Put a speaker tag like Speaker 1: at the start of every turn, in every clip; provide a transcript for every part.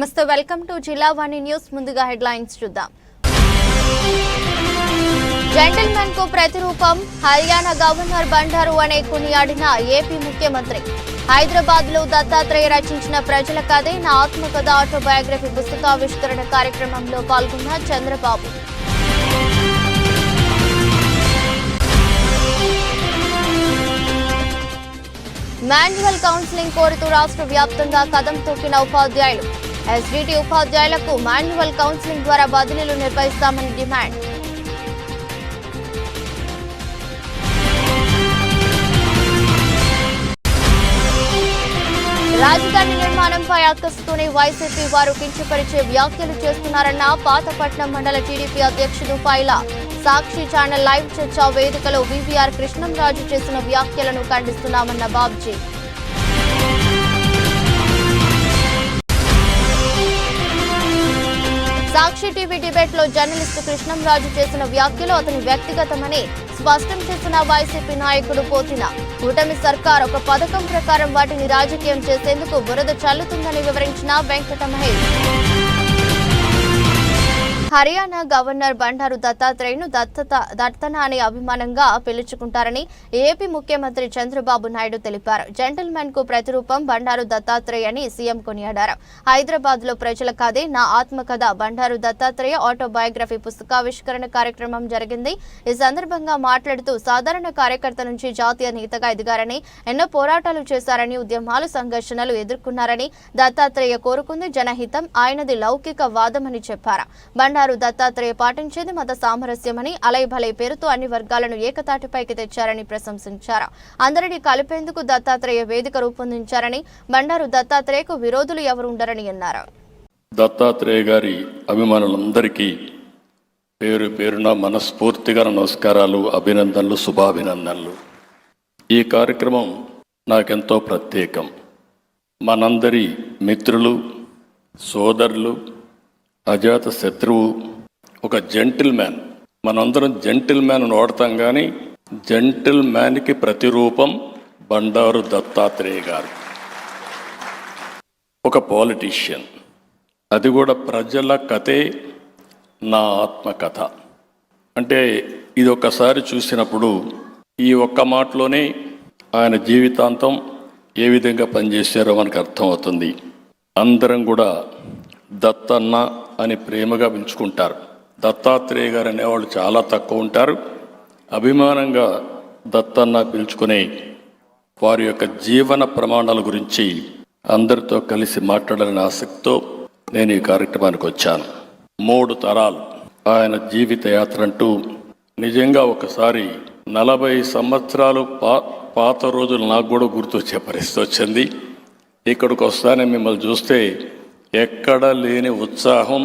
Speaker 1: నమస్తే, welcome to జిల్లా వాణి news. ముందుగా హెడ్లైన్స్ చూద్దాం. జెంటిల్మెన్ కు ప్రతిరూపం హర్యానా గవర్నర్ బండారు అనే కొనియాడిన ఏపీ ముఖ్యమంత్రి. హైదరాబాద్ లో దత్తాత్రేయ రచించిన ప్రజల కథే నా ఆత్మకథ ఆటోబయోగ్రఫీ పుస్తకావిష్కరణ కార్యక్రమంలో పాల్గొన్న చంద్రబాబు. మాన్యువల్ కౌన్సిలింగ్ కోరుతూ రాష్ట్ర వ్యాప్తంగా కదం తొక్కిన ఉపాధ్యాయులు. ఎస్డిటి ఉపాధ్యాయులకు మాన్యువల్ కౌన్సిలింగ్ ద్వారా బదిలీలు నిర్వహిస్తామని డిమాండ్. రాజధాని నిర్మాణంపై అక్కసుతోనే వైసీపీ వారు కించపరిచే వ్యాఖ్యలు చేస్తున్నారన్న పాతపట్నం మండల టీడీపీ అధ్యక్షుడు పైలా. సాక్షి ఛానల్ లైవ్ చర్చా వేదికలో వివిఆర్ కృష్ణంరాజు చేసిన వ్యాఖ్యలను ఖండిస్తున్నామన్న బాబ్జీ. సాక్షి టీవీ డిబేట్ లో జర్నలిస్టు కృష్ణంరాజు చేసిన వ్యాఖ్యలు అతని వ్యక్తిగతమని స్పష్టం చేసిన వైసీపీ నాయకుడు పోతిన. కూటమి సర్కార్ ఒక పథకం ప్రకారం వాటిని రాజకీయం చేసేందుకు బురద చల్లుతుందని వివరించిన వెంకట మహేష్. హర్యానా గవర్నర్ బండారు దత్తాత్రేయను దత్తన అనే అభిమానంగా పిలుచుకుంటారని ఏపీ ముఖ్యమంత్రి చంద్రబాబు నాయుడు తెలిపారు. జెంటిల్మెన్ కు ప్రతిరూపం బండారు దత్తాత్రేయ అని సీఎం కొనియాడారు. హైదరాబాద్ లో ప్రజల కథే నా ఆత్మకథ బండారు దత్తాత్రేయ ఆటోబయోగ్రఫీ పుస్తకావిష్కరణ కార్యక్రమం జరిగింది. ఈ సందర్భంగా మాట్లాడుతూ సాధారణ కార్యకర్త నుంచి జాతీయ నేతగా ఎదిగారని, ఎన్నో పోరాటాలు చేశారని, ఉద్యమాలు సంఘర్షణలు ఎదుర్కొన్నారని, దత్తాత్రేయ కోరుకుంది జనహితం, ఆయనది లౌకిక వాదమని చెప్పారు. బండారు దత్తాత్రేయ పాటించేది మత సామరస్యమని, అలైభలై పేరుతో అన్ని వర్గాలను ఏకతాటిపైకి తెచ్చారని ప్రశంసించారు. అందరినీ కలిపేందుకు దత్తాత్రేయ వేదిక రూపొందించారని, బండారు దత్తాత్రేయకు విరోధులు ఎవరు ఉండరని అన్నారు.
Speaker 2: దత్తాత్రేయ గారి అభిమానులందరికీ పేరు పేరున మనస్ఫూర్తిగా నమస్కారాలు, అభినందనలు, శుభాభినందనలు. ఈ కార్యక్రమం నాకెంతో ప్రత్యేకం. మనందరి మిత్రులు, సోదరులు, అజాత శత్రువు, ఒక జెంటిల్మ్యాన్. మనందరం జెంటిల్మ్యాన్ వాడతాం, కానీ జెంటిల్మ్యాన్కి ప్రతిరూపం బండారు దత్తాత్రేయ గారు. ఒక పాలిటీషియన్, అది కూడా ప్రజల కథే నా ఆత్మకథ. అంటే ఇది ఒక్కసారి చూసినప్పుడు ఈ ఒక్క మాటలోనే ఆయన జీవితాంతం ఏ విధంగా పనిచేశారో మనకు అర్థమవుతుంది. అందరం కూడా దత్తన్న అని ప్రేమగా పిలుచుకుంటారు. దత్తాత్రేయ గారు అనేవాళ్ళు చాలా తక్కువ ఉంటారు. అభిమానంగా దత్తన్న పిలుచుకునే వారి యొక్క జీవన ప్రమాణాల గురించి అందరితో కలిసి మాట్లాడాలని ఆసక్తితో నేను ఈ కార్యక్రమానికి వచ్చాను. 3 తరాలు ఆయన జీవిత యాత్ర అంటూ నిజంగా ఒకసారి 40 సంవత్సరాలు పాత రోజులు నాకు కూడా గుర్తొచ్చే పరిస్థితి వచ్చింది. ఇక్కడికి వస్తానే మిమ్మల్ని చూస్తే ఎక్కడ లేని ఉత్సాహం,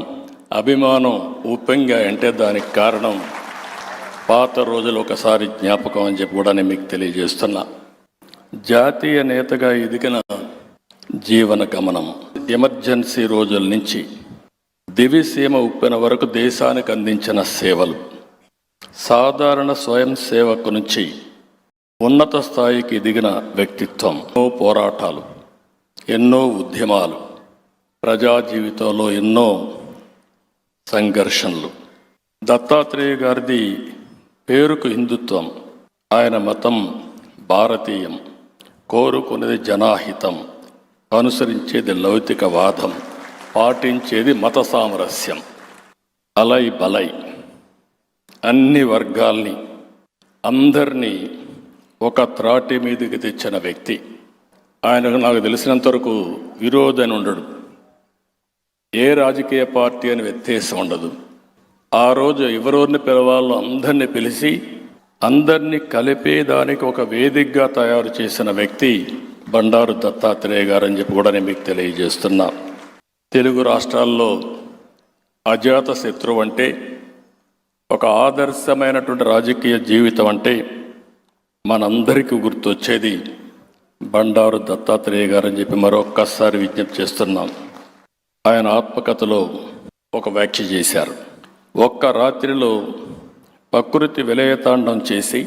Speaker 2: అభిమానం ఉప్పొంగా. అంటే దానికి కారణం పాత రోజులు ఒకసారి జ్ఞాపకం అని చెప్పి కూడా నేను మీకు తెలియజేస్తున్నా. జాతీయ నేతగా ఎదిగిన జీవన గమనం, ఎమర్జెన్సీ రోజుల నుంచి దివిసీమ ఉప్పెన వరకు దేశానికి అందించిన సేవలు, సాధారణ స్వయం సేవకు నుంచి ఉన్నత స్థాయికి ఎదిగిన వ్యక్తిత్వం, ఎన్నో పోరాటాలు, ఎన్నో ఉద్యమాలు, ప్రజా జీవితంలో ఎన్నో సంఘర్షణలు. దత్తాత్రేయ గారిది పేరుకు హిందుత్వం, ఆయన మతం భారతీయం, కోరుకునేది జనాహితం, అనుసరించేది లౌకికవాదం, పాటించేది మత సామరస్యం. అలై బలై అన్ని వర్గాల్ని, అందరినీ ఒక త్రాటి మీదకి తెచ్చిన వ్యక్తి. ఆయనకు నాకు తెలిసినంత వరకు విరోధని ఉండడు. ఏ రాజకీయ పార్టీ అని వ్యత్యాసం ఉండదు. ఆ రోజు ఎవరెవరిని పిలవాలో అందరినీ పిలిచి అందరినీ కలిపేదానికి ఒక వేదికగా తయారు చేసిన వ్యక్తి బండారు దత్తాత్రేయ గారు అని చెప్పి కూడా నేను మీకు తెలియజేస్తున్నా. తెలుగు రాష్ట్రాల్లో అజాత శత్రువు అంటే, ఒక ఆదర్శమైనటువంటి రాజకీయ జీవితం అంటే మనందరికీ గుర్తొచ్చేది బండారు దత్తాత్రేయ గారు అని చెప్పి మరొక్కసారి విజ్ఞప్తి చేస్తున్నాం. ఆయన ఆత్మకథలో ఒక వ్యాఖ్య చేశారు. ఒక్క రాత్రిలో ప్రకృతి విలయతాండం చేసి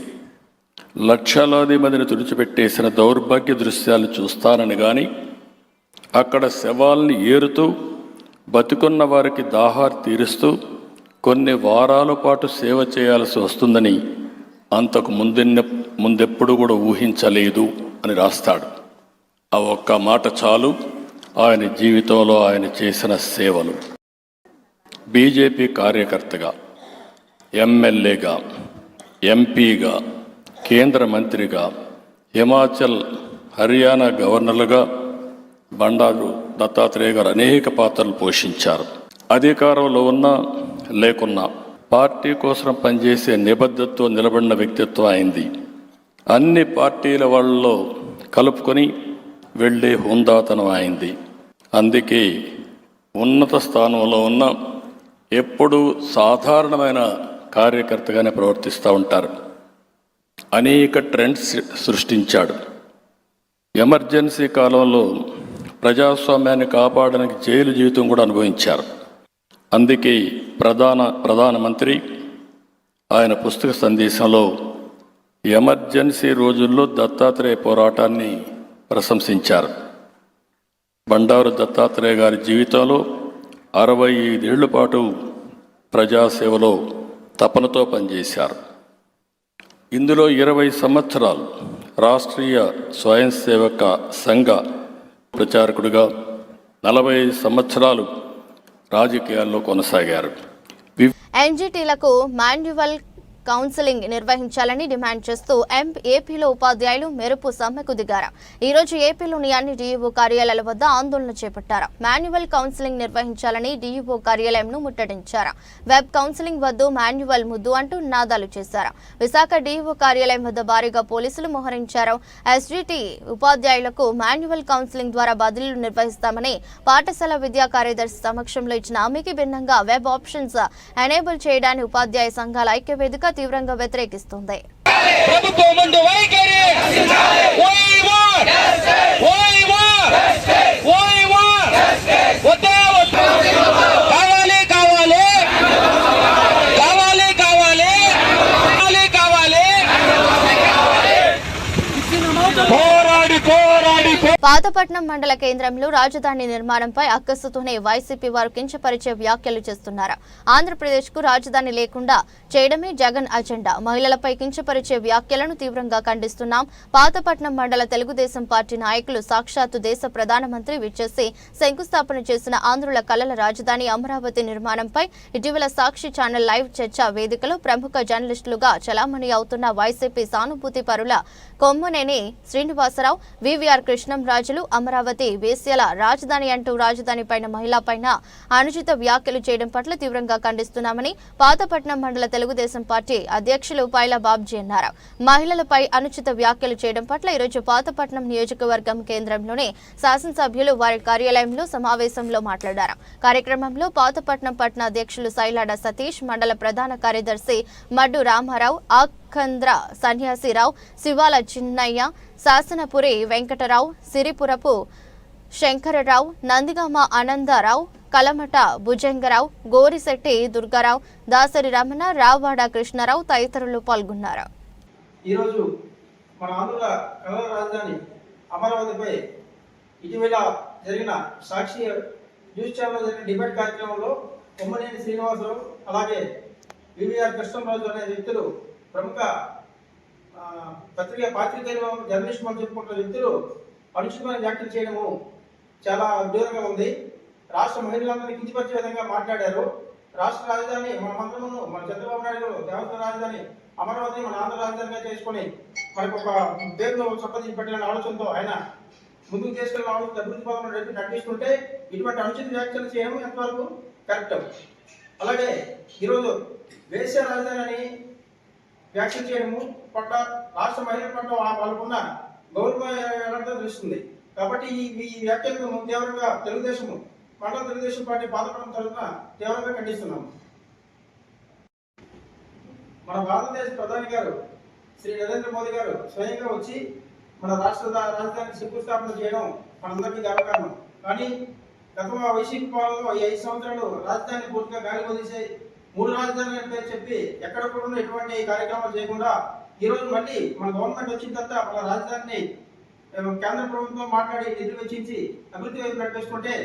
Speaker 2: లక్షలాది మందిని తుడిచిపెట్టేసిన దౌర్భాగ్య దృశ్యాలు చూస్తానని కానీ, అక్కడ శవాల్ని ఏరుతూ బతికున్న వారికి దాహాలు తీరుస్తూ కొన్ని వారాల పాటు సేవ చేయాల్సి వస్తుందని అంతకు ముందెప్పుడు కూడా ఊహించలేదు అని రాస్తాడు. ఆ ఒక్క మాట చాలు ఆయన జీవితంలో ఆయన చేసిన సేవలు. బీజేపీ కార్యకర్తగా, ఎమ్మెల్యేగా, ఎంపీగా, కేంద్ర మంత్రిగా, హిమాచల్, హర్యానా గవర్నర్లుగా బండారు దత్తాత్రేయ గారు అనేక పాత్రలు పోషించారు. అధికారంలో ఉన్నా లేకున్నా పార్టీ కోసం పనిచేసే నిబద్ధతతో నిలబడిన వ్యక్తిత్వం అయింది. అన్ని పార్టీల వాళ్ళలో కలుపుకొని వెళ్ళే హుందాతనం అయింది. అందుకే ఉన్నత స్థానంలో ఉన్న ఎప్పుడూ సాధారణమైన కార్యకర్తగానే ప్రవర్తిస్తూ ఉంటారు. అనేక ట్రెండ్స్ సృష్టించాడు. ఎమర్జెన్సీ కాలంలో ప్రజాస్వామ్యాన్ని కాపాడడానికి జైలు జీవితం కూడా అనుభవించారు. అందుకే ప్రధానమంత్రి ఆయన పుస్తక సందేశంలో ఎమర్జెన్సీ రోజుల్లో దత్తాత్రేయ పోరాటాన్ని ప్రశంసించారు. బండారు దత్తాత్రేయ గారి జీవితంలో 65 ఏళ్ల పాటు ప్రజాసేవలో తపనతో పనిచేశారు. ఇందులో 20 సంవత్సరాలు రాష్ట్రీయ స్వయం సేవక సంఘ ప్రచారకుడిగా, 45 సంవత్సరాలు రాజకీయాల్లో కొనసాగారు.
Speaker 1: ఎన్జీటీలకు మాన్యువల్ కౌన్సిలింగ్ నిర్వహించాలని డిమాండ్ చేస్తూ ఏపీలో ఉపాధ్యాయులు మెరుపు సమ్మెకు దిగారు. ఈ రోజు ఏపీలోని అన్ని డీఈఓ కార్యాలయాల వద్ద ఆందోళన చేపట్టారు. మాన్యువల్ కౌన్సిలింగ్ నిర్వహించాలని డీఈఓ కార్యాలయంను ముట్టడించారు. వెబ్ కౌన్సిలింగ్ వద్దు, మాన్యువల్ ముద్దు అంటూ నినాదాలు చేశారు. విశాఖ డీఈఓ కార్యాలయం వద్ద భారీగా పోలీసులు మోహరించారు. ఎస్జీటీ ఉపాధ్యాయులకు మాన్యువల్ కౌన్సిలింగ్ ద్వారా బదిలీలు నిర్వహిస్తామని పాఠశాల విద్యా కార్యదర్శి సమక్షంలో ఇచ్చిన హామీకి భిన్నంగా వెబ్ ఆప్షన్స్ ఎనేబుల్ చేయడాన్ని ఉపాధ్యాయ సంఘాల ఐక్యవేదిక తీవ్రంగా వ్యతిరేకిస్తుంది. పాతపట్నం మండల కేంద్రంలో రాజధాని నిర్మాణంపై అక్కసుతోనే వైసీపీ వారు కించపరిచే వ్యాఖ్యలు చేస్తున్నారు. ఆంధ్రప్రదేశ్ కు రాజధాని లేకుండా చేయడమే జగన్ అజెండా. మహిళలపై కించపరిచే వ్యాఖ్యలను తీవ్రంగా ఖండిస్తున్నాం. పాతపట్నం మండల తెలుగుదేశం పార్టీ నాయకులు సాక్షాత్తు దేశ ప్రధానమంత్రి విచ్చేసి శంకుస్థాపన చేసిన ఆంధ్రుల కలల రాజధాని అమరావతి నిర్మాణంపై ఇటీవల సాక్షి ఛానల్ లైవ్ చర్చా వేదికలో ప్రముఖ జర్నలిస్టులుగా చలామణి అవుతున్న వైసీపీ సానుభూతి పరుల కొమ్మునేని శ్రీనివాసరావు, వివిఆర్ కృష్ణంరాజులు అమరావతి వేశ్యల రాజధాని అంటూ రాజధాని పైన మహిళపైన అనుచిత వ్యాఖ్యలు చేయడం పట్ల తీవ్రంగా ఖండిస్తున్నామని పాతపట్నం మండల తెలుగుదేశం పార్టీ అధ్యక్షులు పైల బాబ్జీ అన్నారు. మహిళలపై అనుచిత వ్యాఖ్యలు చేయడం పట్ల ఈరోజు పాతపట్నం నియోజకవర్గం కేంద్రంలోని శాసనసభ్యులు వారి కార్యాలయంలో సమావేశంలో మాట్లాడారు. కార్యక్రమంలో పాతపట్నం పట్టణ అధ్యక్షులు సైలాడ సతీష్, మండల ప్రధాన కార్యదర్శి మడ్డు రామారావు, ఆఖంద్ర సన్యాసిరావు, శివాల చిన్నయ్య, శాసనపురి వెంకటరావు, సిరిపురపు శంకరరావు, నందిగామ ఆనందరావు, కలమట భుజంగరావు, గోరిశెట్టి దుర్గారావు, దాసరి రమణ, రావాడ కృష్ణారావు తదితరులు పాల్గొన్నారు.
Speaker 3: ఈరోజు మన ఆంధ్ర కలల రాజధాని అమరావతిపై ఇటీవల జరిగిన సాక్షి న్యూస్ ఛానల్ జరిగిన డిబేట్ కార్యక్రమంలో కొమ్మనేని శ్రీనివాసరావు అలాగే వివిఆర్ కృష్ణంరాజు అనే వ్యక్తులు ప్రముఖ పాత్రికేయులు జర్నలిస్ట్ అని చెప్పుకుంటున్న వ్యక్తులు అనుచితమైన వ్యాఖ్యలు చేయడము చాలా దూరంగా ఉంది. రాష్ట్ర మహిళలందరినీ కించపరిచే విధంగా మాట్లాడారు. రాష్ట్ర రాజధాని మన మంత్రమును మన చంద్రబాబు నాయుడు దేవస్థాన రాజధాని అమరావతిని మన ఆంధ్ర రాజధానిగా చేసుకుని మనకు ఒక పేరును సంపాదించి పెట్టాలనే ఆలోచనతో ఆయన ముందుకు తీసుకెళ్ళిన ఆలోచన అభివృద్ధి పదం నడిపిస్తుంటే ఇటువంటి అనుచిత వ్యాఖ్యలు చేయడం ఎంతవరకు కరెక్ట్. అలాగే ఈరోజు వేశ్య రాజధాని అని వ్యాఖ్యలు చేయడము పట్ల రాష్ట్ర మహిళల పట్ల వాళ్ళకున్న గౌరవం ఎలాంటిదో తెలుస్తుంది. కాబట్టి ఈ వ్యాఖ్యలను తీవ్రంగా మండల తెలుగుదేశం పార్టీ పాతపట్నం తరఫున తీవ్రంగా ఖండిస్తున్నాము. మన భారతదేశ ప్రధాని గారు శ్రీ నరేంద్ర మోదీ గారు స్వయంగా వచ్చి మన రాష్ట్ర రాజధానికి శంకుస్థాపన చేయడం మనందరికీ గర్వకారణం. కానీ గత వైసీపీ పాలనలో 5 సంవత్సరాలు రాజధాని పూర్తిగా గాలి వదిలేసాయి. 3 రాజధానులు అని పేరు చెప్పి ఎక్కడ కూడా ఎటువంటి కార్యక్రమాలు చేయకుండా ఈరోజు మళ్ళీ మన గవర్నమెంట్ వచ్చిన తర్వాత మన రాజధానిని కేంద్ర ప్రభుత్వం మాట్లాడి నిధులు వెచ్చించి అభివృద్ధి వైపు నడిపిస్తుంటే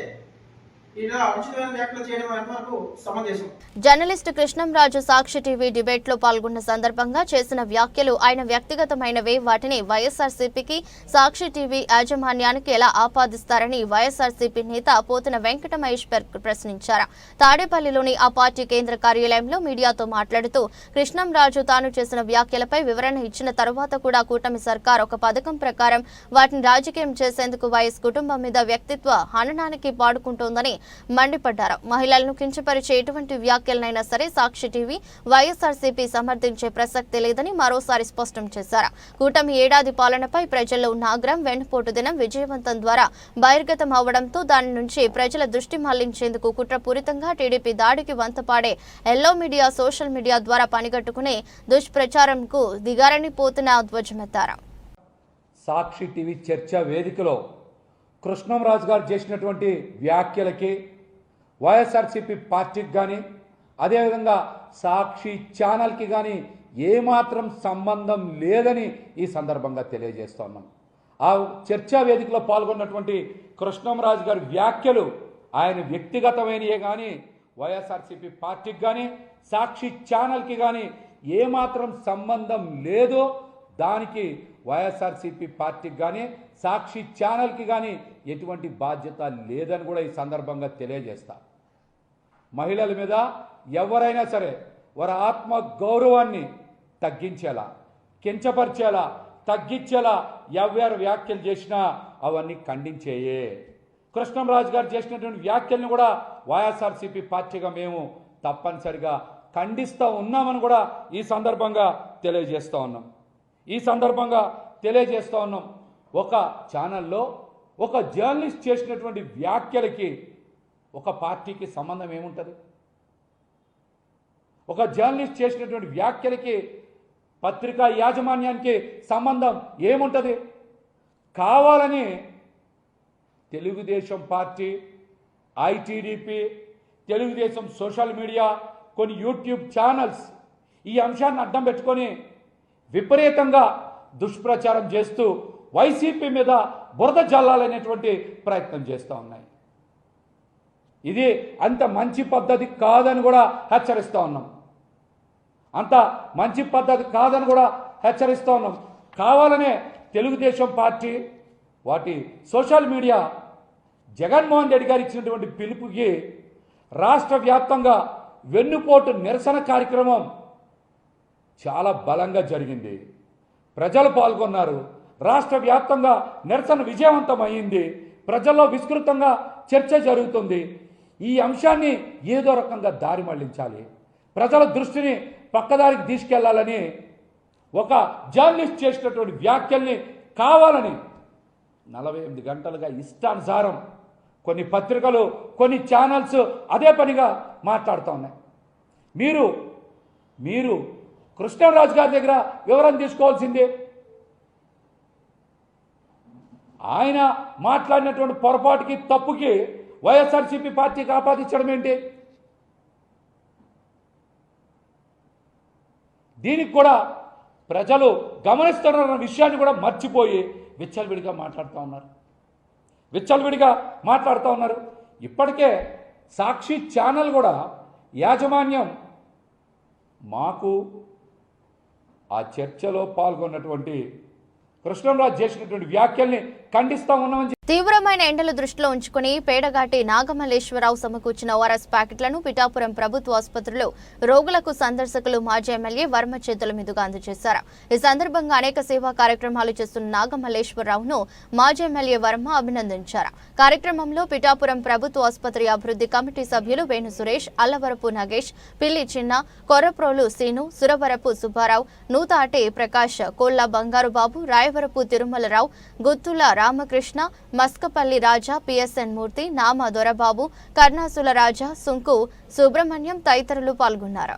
Speaker 3: ఇలా అనుచితమైన వ్యాఖ్యలు చేయడం ఎంతవరకు సమంజసం?
Speaker 1: జర్నలిస్ట్ కృష్ణంరాజు సాక్షి టీవీ డిబేట్ లో పాల్గొన్న సందర్భంగా చేసిన వ్యాఖ్యలు ఆయన వ్యక్తిగతమైనవే. వాటిని వైఎస్ఆర్సీపీకి, సాక్షి టీవీ యాజమాన్యానికి ఎలా ఆపాదిస్తారని వైఎస్ఆర్సీపీ నేత పోతన వెంకట మహేశ్వర్ ప్రశ్నించారు. తాడేపల్లిలోని ఆ పార్టీ కేంద్ర కార్యాలయంలో మీడియాతో మాట్లాడుతూ కృష్ణంరాజు తాను చేసిన వ్యాఖ్యలపై వివరణ ఇచ్చిన తరువాత కూడా కూటమి సర్కార్ ఒక పథకం ప్రకారం వాటిని రాజకీయం చేసేందుకు వైఎస్ కుటుంబం మీద వ్యక్తిత్వ హననానికి పాడుకుంటోందని మండిపడ్డారు. మహిళలను కించపరిచే ఎటువంటి వ్యాఖ్యలనైనా సరే సాక్షి టీవీ, వైఎస్ఆర్సీపీ సమర్థించే ప్రసక్తి లేదని మరోసారి స్పష్టం చేశారు. కూటమి ఏడాది పాలనపై ప్రజల్లో ఉన్న ఆగ్రహం వెన్నుపోటు దినం విజయవంతం ద్వారా బహిర్గతం అవడంతో దాని నుంచి ప్రజల దృష్టి మళ్లించేందుకు కుట్రపూరితంగా టీడీపీ దాడికి వంతపాడే ఎల్లో మీడియా, సోషల్ మీడియా ద్వారా పనిగట్టుకునే దుష్ప్రచారంకు దిగారని పోతున్న ధ్వజమెత్తారు.
Speaker 4: సాక్షి టీవీ చర్చా వేదికలో కృష్ణంరాజు గారు చేసినటువంటి వ్యాఖ్యలకి వైఎస్ఆర్సీపీ పార్టీకి కానీ అదేవిధంగా సాక్షి ఛానల్కి కానీ ఏమాత్రం సంబంధం లేదని ఈ సందర్భంగా తెలియజేస్తున్నాం. ఆ చర్చా వేదికలో పాల్గొన్నటువంటి కృష్ణంరాజు గారి వ్యాఖ్యలు ఆయన వ్యక్తిగతమైనయే కానీ వైఎస్ఆర్సీపీ పార్టీకి కానీ సాక్షి ఛానల్కి కానీ ఏమాత్రం సంబంధం లేదో దానికి వైఎస్ఆర్సీపీ పార్టీకి కానీ సాక్షి ఛానల్కి కానీ ఎటువంటి బాధ్యత లేదని కూడా ఈ సందర్భంగా తెలియజేస్తా. మహిళల మీద ఎవరైనా సరే వారి ఆత్మ గౌరవాన్ని తగ్గించేలా, కించపరిచేలా, తగ్గించేలా ఎవరు వ్యాఖ్యలు చేసినా అవన్నీ ఖండించేయే. కృష్ణంరాజు గారు చేసినటువంటి వ్యాఖ్యలను కూడా వైఎస్ఆర్సీపీ పార్టీగా మేము తప్పనిసరిగా ఖండిస్తూ ఉన్నామని కూడా ఈ సందర్భంగా తెలియజేస్తూ ఉన్నాం. ఒక ఛానల్లో ఒక జర్నలిస్ట్ చేసినటువంటి వ్యాఖ్యలకి ఒక పార్టీకి సంబంధం ఏముంటుంది? ఒక జర్నలిస్ట్ చేసినటువంటి వ్యాఖ్యలకి పత్రికా యాజమాన్యానికి సంబంధం ఏముంటుంది? కావాలని Telugu Desam party, ITDP, Telugu Desam social media, కొన్ని యూట్యూబ్ ఛానల్స్ ఈ అంశాన్ని అడ్డం పెట్టుకొని విపరీతంగా దుష్ప్రచారం చేస్తూ వైసీపీ మీద బురద జల్లాలనేటువంటి ప్రయత్నం చేస్తూ ఉన్నాయి. ఇది అంత మంచి పద్ధతి కాదని కూడా హెచ్చరిస్తూ ఉన్నాం. కావాలనే తెలుగుదేశం పార్టీ వాటి సోషల్ మీడియా జగన్మోహన్ రెడ్డి గారు ఇచ్చినటువంటి పిలుపుకి రాష్ట్ర వ్యాప్తంగా వెన్నుపోటు నిరసన కార్యక్రమం చాలా బలంగా జరిగింది. ప్రజలు పాల్గొన్నారు. రాష్ట్ర వ్యాప్తంగా నిరసన విజయవంతం అయింది. ప్రజల్లో విస్తృతంగా చర్చ జరుగుతుంది. ఈ అంశాన్ని ఏదో రకంగా దారి మళ్లించాలి, ప్రజల దృష్టిని పక్కదారికి తీసుకెళ్లాలని ఒక జర్నలిస్ట్ చేసినటువంటి వ్యాఖ్యల్ని కావాలని 48 గంటలుగా ఇష్టానుసారం కొన్ని పత్రికలు, కొన్ని ఛానల్స్ అదే పనిగా మాట్లాడుతూ ఉన్నాయి. మీరు కృష్ణంరాజు గారి దగ్గర వివరణ తీసుకోవాల్సిందే. ఆయన మాట్లాడినటువంటి పొరపాటుకి, తప్పుకి వైఎస్ఆర్సీపీ పార్టీకి ఆపాదించడం ఏంటి? దీనికి కూడా ప్రజలు గమనిస్తున్న విషయాన్ని కూడా మర్చిపోయి విచ్చలవిడిగా మాట్లాడుతూ ఉన్నారు. ఇప్పటికే సాక్షి ఛానల్ కూడా యాజమాన్యం మాకు ఆ చర్చలో పాల్గొన్నటువంటి కృష్ణంరాజు చేసినటువంటి వ్యాఖ్యల్ని ఖండిస్తా ఉన్నామని
Speaker 1: తీవ్రమైన ఎండలు దృష్టిలో ఉంచుకుని పేడగాటి నాగమల్లేశ్వరరావు సమకూర్చిన ఓఆర్ఎస్ ప్యాకెట్లను పిఠాపురం ప్రభుత్వ ఆసుపత్రిలో రోగులకు, సందర్శకులు మాజీ ఎమ్మెల్యే వర్మ చేతుల మీదుగా అందజేశారు. ఈ సందర్భంగా అనేక సేవా కార్యక్రమాలు చేస్తున్న నాగమల్లేశ్వరరావును మాజీ ఎమ్మెల్యే వర్మ అభినందించారు. కార్యక్రమంలో పిఠాపురం ప్రభుత్వ ఆసుపత్రి అభివృద్ధి కమిటీ సభ్యులు వేణు సురేష్, అల్లవరపు నగేష్, పిల్లి చిన్న, కొర్రప్రోలు సీను, సురవరపు సుబ్బారావు, నూతాటి ప్రకాష్, కోళ్ల బంగారుబాబు, రాయవరపు తిరుమలరావు, గుత్తుల రామకృష్ణ, మస్కపల్లి రాజా, పిఎస్ఎన్ మూర్తి, నామ దొరబాబు, కర్ణాసుల రాజా, సుంకు సుబ్రహ్మణ్యం తదితరులు పాల్గొన్నారు.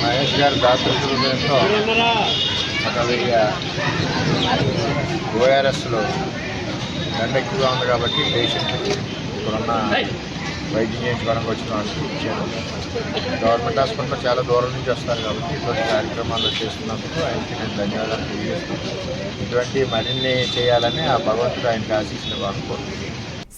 Speaker 5: మహేష్ గారి దాతృత్వంతో ఓఆర్ఎస్లో ఎండ ఎక్కువగా ఉంది కాబట్టి పేషెంట్కి ఇప్పుడున్న వైద్యం చేయించుకోవడానికి వచ్చిన వాళ్ళకి ఇచ్చాను. గవర్నమెంట్ హాస్పిటల్లో చాలా దూరం నుంచి వస్తారు కాబట్టి ఇటువంటి కార్యక్రమాలు చేస్తున్నందుకు ఆయనకి నేను ధన్యవాదాలు తెలియజేస్తున్నాను. ఇటువంటి మరిన్ని చేయాలని ఆ భగవంతుడు ఆయనకి ఆశీస్సులు అనుకుంటున్నాను.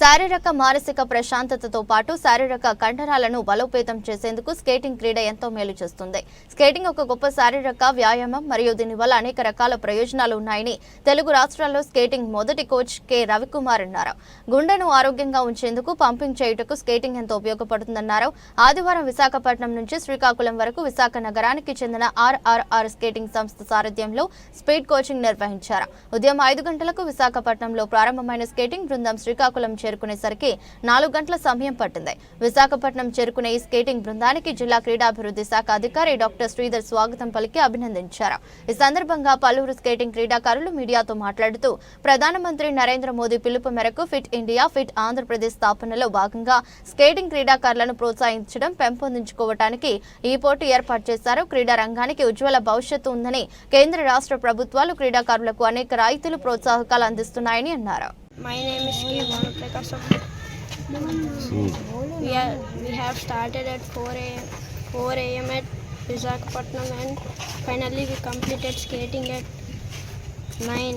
Speaker 1: శారీరక మానసిక ప్రశాంతతతో పాటు శారీరక కండరాలను బలోపేతం చేసేందుకు స్కేటింగ్ క్రీడ ఎంతో మేలు చేస్తుంది. స్కేటింగ్ ఒక గొప్ప శారీరక వ్యాయామం మరియు దీనివల్ల అనేక రకాల ప్రయోజనాలు ఉన్నాయని తెలుగు రాష్ట్రాల్లో స్కేటింగ్ మొదటి కోచ్ కె రవికుమార్ అన్నారు. గుండెను ఆరోగ్యంగా ఉంచేందుకు పంపింగ్ చేయుటకు స్కేటింగ్ ఎంతో ఉపయోగపడుతుందన్నారు. ఆదివారం విశాఖపట్నం నుంచి శ్రీకాకుళం వరకు విశాఖ నగరానికి చెందిన RRR స్కేటింగ్ సంస్థ సారథ్యంలో స్పీడ్ కోచింగ్ నిర్వహించారు. ఉదయం 5 గంటలకు విశాఖపట్నంలో ప్రారంభమైన స్కేటింగ్ బృందం శ్రీకాకుళం చేరుకునేసరికి 4 గంటల సమయం పట్టింది. విశాఖపట్నం చేరుకునే ఈ స్కేటింగ్ బృందానికి జిల్లా క్రీడాభివృద్ధి శాఖ అధికారి డాక్టర్ శ్రీధర్ స్వాగతం పలికి అభినందించారు. ఈ సందర్భంగా పలువురు స్కేటింగ్ క్రీడాకారులు మీడియాతో మాట్లాడుతూ ప్రధానమంత్రి నరేంద్ర మోదీ పిలుపు మేరకు ఫిట్ ఇండియా ఫిట్ ఆంధ్రప్రదేశ్ స్థాపనలో భాగంగా స్కేటింగ్ క్రీడాకారులను ప్రోత్సహించడం పెంపొందించుకోవడానికి ఈ పోటీ ఏర్పాటు చేశారు. క్రీడా రంగానికి ఉజ్వల భవిష్యత్తు ఉందని కేంద్ర రాష్ట్ర ప్రభుత్వాలు క్రీడాకారులకు అనేక రాయితీలు ప్రోత్సాహకాలు అందిస్తున్నాయని అన్నారు.
Speaker 6: My name is K. Prakash. We have started at 4 a.m. at Visakhapatnam and finally we completed skating at 9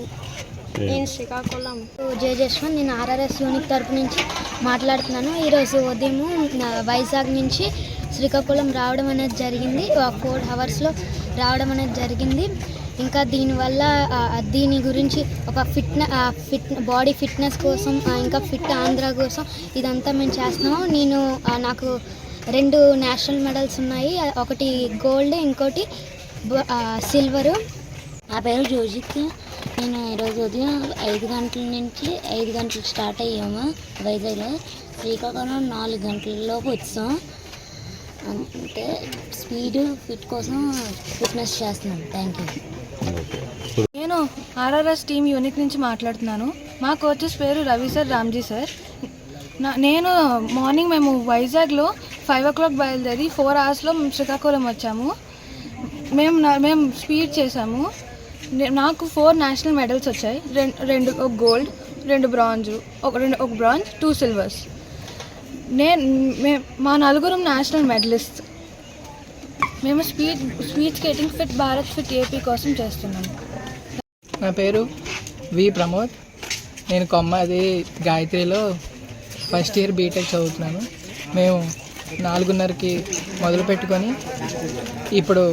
Speaker 6: in Srikakulam.
Speaker 7: జయజస్వంత్, నేను RRS యూనిట్ తరపు నుంచి మాట్లాడుతున్నాను. ఈరోజు ఉదయం వైజాగ్ నుంచి శ్రీకాకుళం రావడం అనేది జరిగింది. 4 అవర్స్లో రావడం అనేది జరిగింది. ఇంకా దీనివల్ల దీని గురించి ఒక బాడీ ఫిట్నెస్ కోసం, ఇంకా ఫిట్ ఆంధ్ర కోసం ఇదంతా మేము చేస్తున్నాము. నాకు 2 నేషనల్ మెడల్స్ ఉన్నాయి. ఒకటి గోల్డ్, ఇంకోటి సిల్వరు. నా పేరు జోజిత్. నేను ఈరోజు ఉదయం 5 గంటల నుంచి 5 గంటలకు స్టార్ట్ అయ్యాము వైజాగ్లో. శ్రీకాకుళం 4 గంటలలోపు వచ్చాం. అంటే స్పీడ్ ఫిట్ కోసం ఫిట్నెస్ చేస్తున్నాం. Thank you.
Speaker 8: నేను RRS టీమ్ యూనిట్ నుంచి మాట్లాడుతున్నాను. మా కోచెస్ పేరు రవి సార్, రామ్జీ సార్. నేను మార్నింగ్ మేము వైజాగ్లో 5 o'clock బయలుదేరి 4 hours మేము శ్రీకాకుళం వచ్చాము. మేము స్పీడ్ చేసాము. నాకు 4 నేషనల్ మెడల్స్ వచ్చాయి. 2 గోల్డ్, 2 బ్రాంజ్, ఒక బ్రాంజ్, 2 సిల్వర్స్. మా 4 నేషనల్ మెడలిస్ట్. మేము speed skating fit Bharat, fit AP కోసం చేస్తున్నాము.
Speaker 9: నా పేరు వి ప్రమోద్. నేను కొమ్మది గాయత్రిలో ఫస్ట్ ఇయర్ బీటెక్ చదువుతున్నాను. మేము 4:30కి మొదలు పెట్టుకొని ఇప్పుడు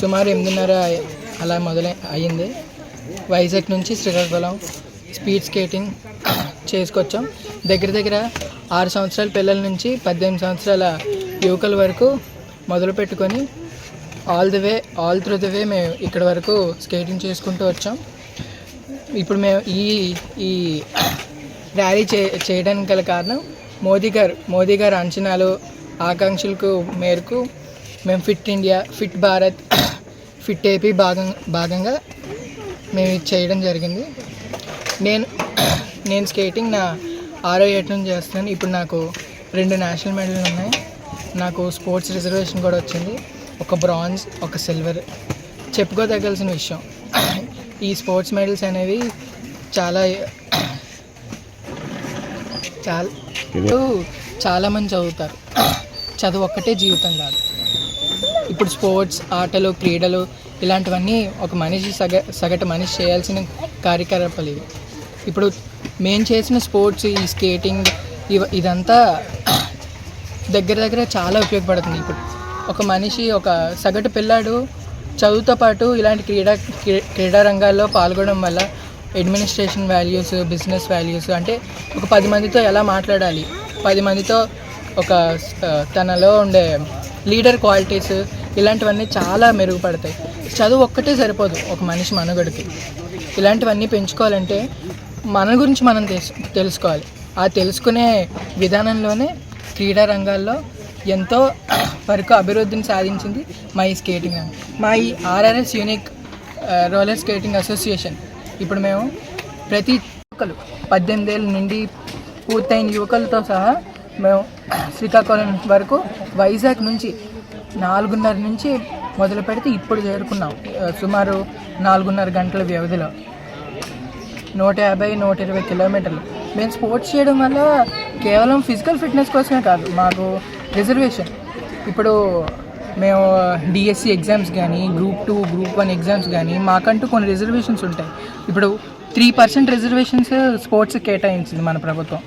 Speaker 9: సుమారు 8:30 అలా అయ్యింది. వైజాగ్ నుంచి శ్రీకాకుళం స్పీడ్ స్కేటింగ్ చేసుకొచ్చాం. దగ్గర 6 సంవత్సరాల పిల్లల నుంచి 18 సంవత్సరాల యువకుల వరకు మొదలు పెట్టుకొని ఆల్ త్రూ ద వే మేము ఇక్కడ వరకు స్కేటింగ్ చేసుకుంటూ వచ్చాం. ఇప్పుడు మేము ఈ ర్యాలీ చేయడానికి గల కారణం మోదీ గారు అంచనాలు, ఆకాంక్షలకు మేరకు మేము fit India, fit Bharat, fit AP భాగంగా మేము ఇది చేయడం జరిగింది. నేను స్కేటింగ్ నా 6వ ఏట నుంచి చేస్తున్నాను. ఇప్పుడు నాకు 2 నేషనల్ మెడల్ ఉన్నాయి. నాకు స్పోర్ట్స్ రిజర్వేషన్ కూడా వచ్చింది. ఒక బ్రాంజ్, ఒక సిల్వర్. చెప్పుకోదగాల్సిన విషయం, ఈ స్పోర్ట్స్ మెడల్స్ అనేవి చాలామంది చదువుతారు. చదువు ఒక్కటే జీవితం కాదు. ఇప్పుడు స్పోర్ట్స్, ఆటలు, క్రీడలు ఇలాంటివన్నీ ఒక మనిషి సగటు మనిషి చేయాల్సిన కార్యకలాపాలు ఇవి. ఇప్పుడు మేము చేసిన స్పోర్ట్స్, ఈ స్కేటింగ్ ఇదంతా దగ్గర చాలా ఉపయోగపడుతుంది. ఇప్పుడు ఒక మనిషి, ఒక సగటు పిల్లాడు చదువుతో పాటు ఇలాంటి క్రీడా రంగాల్లో పాల్గొనడం వల్ల అడ్మినిస్ట్రేషన్ వాల్యూస్, బిజినెస్ వాల్యూస్, అంటే ఒక 10 మందితో ఎలా మాట్లాడాలి, 10 మందితో ఒక తనలో ఉండే లీడర్ క్వాలిటీస్ ఇలాంటివన్నీ చాలా మెరుగుపడతాయి. చదువు ఒక్కటే సరిపోదు ఒక మనిషి మనుగడకి. ఇలాంటివన్నీ పెంచుకోవాలంటే మన గురించి మనం తెలుసుకోవాలి. ఆ తెలుసుకునే విధానంలోనే క్రీడా రంగాల్లో ఎంతో వరకు అభివృద్ధిని సాధించింది మా ఈ స్కేటింగ్ రంగం. మా ఈ RRS unique roller skating association ఇప్పుడు మేము ప్రతి యువకులు 18 ఏళ్ళ నుండి పూర్తయిన యువకులతో సహా మేము శ్రీకాకుళం వరకు వైజాగ్ నుంచి 4:30 నుంచి మొదలు పెడితే ఇప్పుడు చేరుకున్నాం. సుమారు 4:30 గంటల వ్యవధిలో 150-120 కిలోమీటర్లు. మేము స్పోర్ట్స్ చేయడం వల్ల కేవలం ఫిజికల్ ఫిట్నెస్ కోసమే కాదు, మాకు రిజర్వేషన్. ఇప్పుడు మేము డిఎస్సి ఎగ్జామ్స్ కానీ, Group 2, Group 1 ఎగ్జామ్స్ కానీ మాకంటూ కొన్ని రిజర్వేషన్స్ ఉంటాయి. ఇప్పుడు 3% రిజర్వేషన్స్ స్పోర్ట్స్ కేటాయించింది మన ప్రభుత్వం.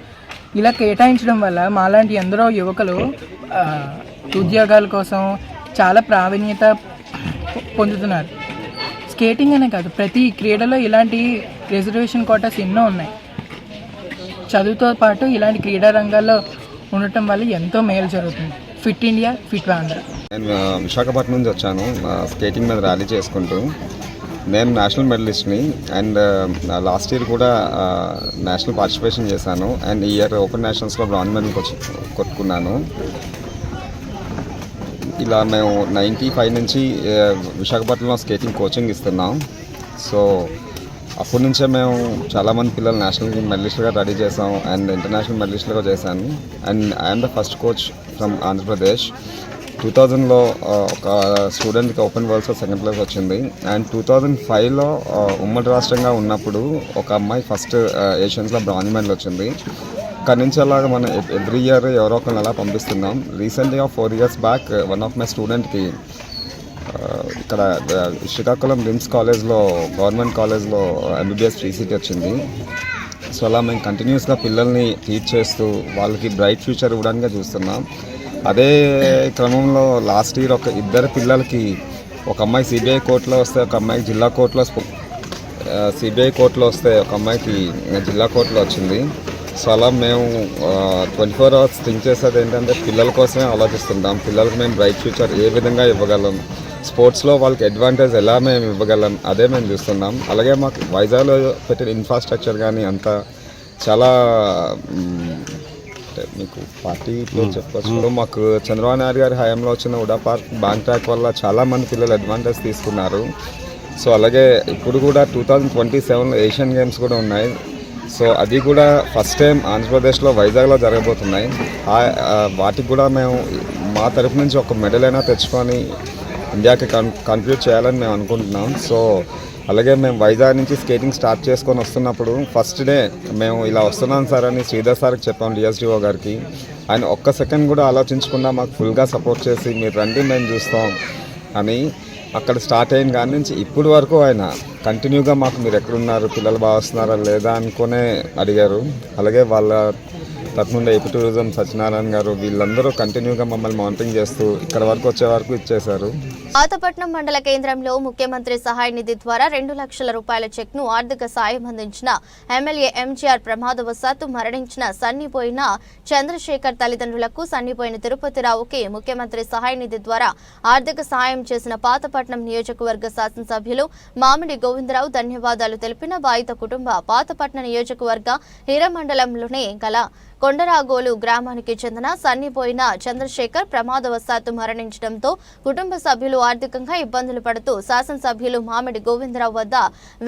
Speaker 9: ఇలా కేటాయించడం వల్ల మాలాంటి ఎందరో యువకులు ఉద్యోగాల కోసం చాలా ప్రావీణ్యత పొందుతున్నారు. స్కేటింగ్ అనే కాదు, ప్రతి క్రీడలో ఇలాంటి రిజర్వేషన్ కోటాస్ ఎన్నో ఉన్నాయి. చదువుతో పాటు ఇలాంటి క్రీడా రంగాల్లో ఉండటం వల్ల ఎంతో మేలు జరుగుతుంది. Fit India, fit Andhra.
Speaker 10: నేను విశాఖపట్నం నుంచి వచ్చాను స్కేటింగ్ మీద ర్యాలీ చేసుకుంటూ. నేను నేషనల్ మెడలిస్ట్ని అండ్ లాస్ట్ ఇయర్ కూడా నేషనల్ పార్టిసిపేషన్ చేశాను అండ్ ఈ ఇయర్ ఓపెన్ నేషనల్స్లో బ్రాంజ్ మెడల్ కొట్టుకున్నాను. ఇలా మేము 95 నుంచి విశాఖపట్నంలో స్కేటింగ్ కోచింగ్ ఇస్తున్నాం. సో అప్పటి నుంచే మేము చాలామంది పిల్లలు నేషనల్ మెడలిస్ట్గా రెడీ చేసాం అండ్ ఇంటర్నేషనల్ మెడలిస్ట్గా చేశాను. And I'm the first coach from Andhra Pradesh. 2000లో ఒక స్టూడెంట్కి ఓపెన్ వరల్డ్స్లో సెకండ్ ప్లేస్ వచ్చింది. అండ్ 2005లో ఉమ్మడి రాష్ట్రంగా ఉన్నప్పుడు ఒక అమ్మాయి ఫస్ట్ ఏషియన్స్లో బ్రాంజ్ మెడల్ వచ్చింది. అక్కడి నుంచి అలాగా మనం ఎవ్రీ ఇయర్ ఎవరో ఒకరిని అలా పంపిస్తున్నాం. రీసెంట్గా 4 years back one of my స్టూడెంట్కి ఇక్కడ శ్రీకాకుళం రిమ్స్ కాలేజ్లో, గవర్నమెంట్ కాలేజ్లో MBBS ఫ్రీ సీట్ వచ్చింది. సో అలా మేము కంటిన్యూస్గా పిల్లల్ని టీచ్ చేస్తూ వాళ్ళకి బ్రైట్ ఫ్యూచర్ ఇవ్వడానికి చూస్తున్నాం. అదే క్రమంలో లాస్ట్ ఇయర్ ఒక 2 పిల్లలకి, ఒక అమ్మాయి సిబిఐ కోర్టులో వస్తే, ఒక అమ్మాయికి జిల్లా కోర్టులో, సిబిఐ కోర్టులో వస్తే ఒక అమ్మాయికి జిల్లా కోర్టులో వచ్చింది. సో అలా మేము 24 hours థింక్ చేసేది ఏంటంటే పిల్లల కోసమే ఆలోచిస్తుంటాం. పిల్లలకి మేము బ్రైట్ ఫ్యూచర్ ఏ విధంగా ఇవ్వగలం, స్పోర్ట్స్లో వాళ్ళకి అడ్వాంటేజ్ ఎలా మేము ఇవ్వగలం, అదే మేము చూస్తున్నాం. అలాగే మాకు వైజాగ్లో పెట్టిన ఇన్ఫ్రాస్ట్రక్చర్ కానీ అంతా చాలా మీకు పార్టీ పేరు చెప్పచ్చు. మాకు చంద్రబాబు నాయుడు గారి హయాంలో వచ్చిన ఉడా పార్క్ బ్యాంక్ ట్రాక్ వల్ల చాలామంది పిల్లలు అడ్వాంటేజ్ తీసుకున్నారు. సో అలాగే ఇప్పుడు కూడా 2027లో ఏషియన్ గేమ్స్ కూడా ఉన్నాయి. సో అది కూడా ఫస్ట్ టైం ఆంధ్రప్రదేశ్లో వైజాగ్లో జరగబోతున్నాయి. వాటికి కూడా మేము మా తరఫు నుంచి ఒక మెడల్ అయినా తెచ్చుకొని ఇండియాకి కంట్రిబ్యూట్ చేయాలని మేము అనుకుంటున్నాం. సో అలాగే మేము వైజాగ్ నుంచి స్కేటింగ్ స్టార్ట్ చేసుకొని వస్తున్నప్పుడు ఫస్ట్ డే మేము ఇలా వస్తున్నాం సార్ అని శ్రీధర్ సార్కి చెప్పాం, డిఎస్డిఓ గారికి. ఆయన ఒక్క సెకండ్ కూడా ఆలోచించకుండా మాకు ఫుల్గా సపోర్ట్ చేసి మీరు రండి మేము చూస్తాం అని అక్కడ స్టార్ట్ అయిన కాడి నుంచి ఇప్పటి వరకు ఆయన కంటిన్యూగా మాకు మీరు ఎక్కడున్నారు, పిల్లలు బాగా వస్తున్నారా లేదా అనుకునే అడిగారు. అలాగే వాళ్ళ తరఫున ఏపీ టూరిజం సత్యనారాయణ గారు వీళ్ళందరూ కంటిన్యూగా మమ్మల్ని మానిటరింగ్ చేస్తూ ఇక్కడ వరకు వచ్చే వరకు ఇచ్చేశారు.
Speaker 1: పాతపట్నం మండల కేంద్రంలో ముఖ్యమంత్రి సహాయ నిధి ద్వారా 2 లక్షల రూపాయల చెక్ను ఆర్థిక సాయం అందించిన ఎమ్మెల్యే ఎంజీఆర్ ప్రమాదవశాత్తు మరణించిన సన్నిపోయిన చంద్రశేఖర్ తల్లిదండ్రులకు సన్నిపోయిన తిరుపతిరావుకి ముఖ్యమంత్రి సహాయ నిధి ద్వారా ఆర్థిక సాయం చేసిన పాతపట్నం నియోజకవర్గ శాసనసభ్యులు మామిడి గోవిందరావు ధన్యవాదాలు తెలిపిన బాధిత కుటుంబ పాతపట్నం నియోజకవర్గ హీరమండలంలోనే గల కొండరాగోలు గ్రామానికి చెందిన సన్నిపోయిన చంద్రశేఖర్ ప్రమాదవశాత్తు మరణించడంతో కుటుంబ సభ్యులు ఆర్థికంగా ఇబ్బందులు పడుతూ శాసనసభ్యులు మామిడి గోవిందరావు వద్ద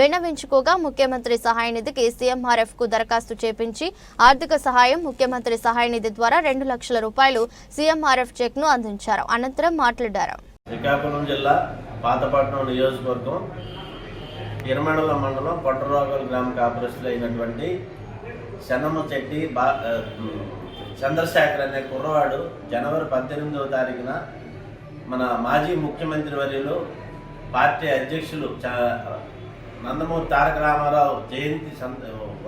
Speaker 1: విన్నవించుకోగా ముఖ్యమంత్రి సహాయ నిధికి సీఎంఆర్ఎఫ్ కు దరఖాస్తు చేపించి ఆర్థిక సహాయం ముఖ్యమంత్రి సహాయ నిధి ద్వారా 2 లక్షల రూపాయలు సీఎంఆర్ఎఫ్ చెక్ ను అందించారు. అనంతరం మాట్లాడారు.
Speaker 11: శ్రీకాకుళం జిల్లా పాతపట్నం నియోజకవర్గం ఇరమండల మండలం కొండరాగోలు గ్రామ కాపురస్తులు అయినటువంటి చెన్నమ్మచెట్టి చంద్రశేఖర్ అనే కుర్రవాడు జనవరి 18వ తారీఖున మన మాజీ ముఖ్యమంత్రి వర్యులు పార్టీ అధ్యక్షులు నందమూరి తారక రామారావు జయంతి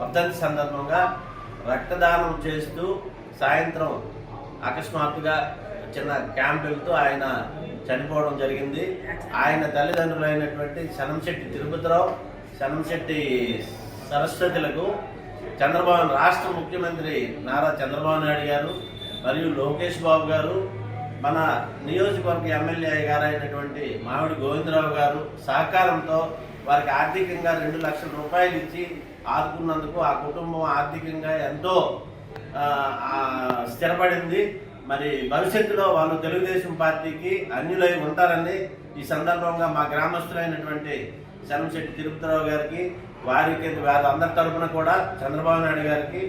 Speaker 11: వర్ధంతి సందర్భంగా రక్తదానం చేస్తూ సాయంత్రం అకస్మాత్తుగా చిన్న క్యాంప్ వెళ్తూ ఆయన చనిపోవడం జరిగింది. ఆయన తల్లిదండ్రులైనటువంటి శనంశెట్టి తిరుపతిరావు, శనంశెట్టి సరస్వతులకు చంద్రబాబు రాష్ట్ర ముఖ్యమంత్రి నారా చంద్రబాబు నాయుడు గారు మరియు లోకేష్ బాబు గారు, మన నియోజకవర్గ ఎమ్మెల్యే గారు అయినటువంటి మామిడి గోవిందరావు గారు సహకారంతో వారికి ఆర్థికంగా 2 లక్షల రూపాయలు ఇచ్చి ఆదుకున్నందుకు ఆ కుటుంబం ఆర్థికంగా ఎంతో స్థిరపడింది. మరి భవిష్యత్తులో వాళ్ళు తెలుగుదేశం పార్టీకి అన్యులై ఉంటారని ఈ సందర్భంగా మా గ్రామస్తులైనటువంటి శనంశెట్టి తిరుపతిరావు గారికి, వారి అందరి తరఫున కూడా చంద్రబాబు నాయుడు గారికి,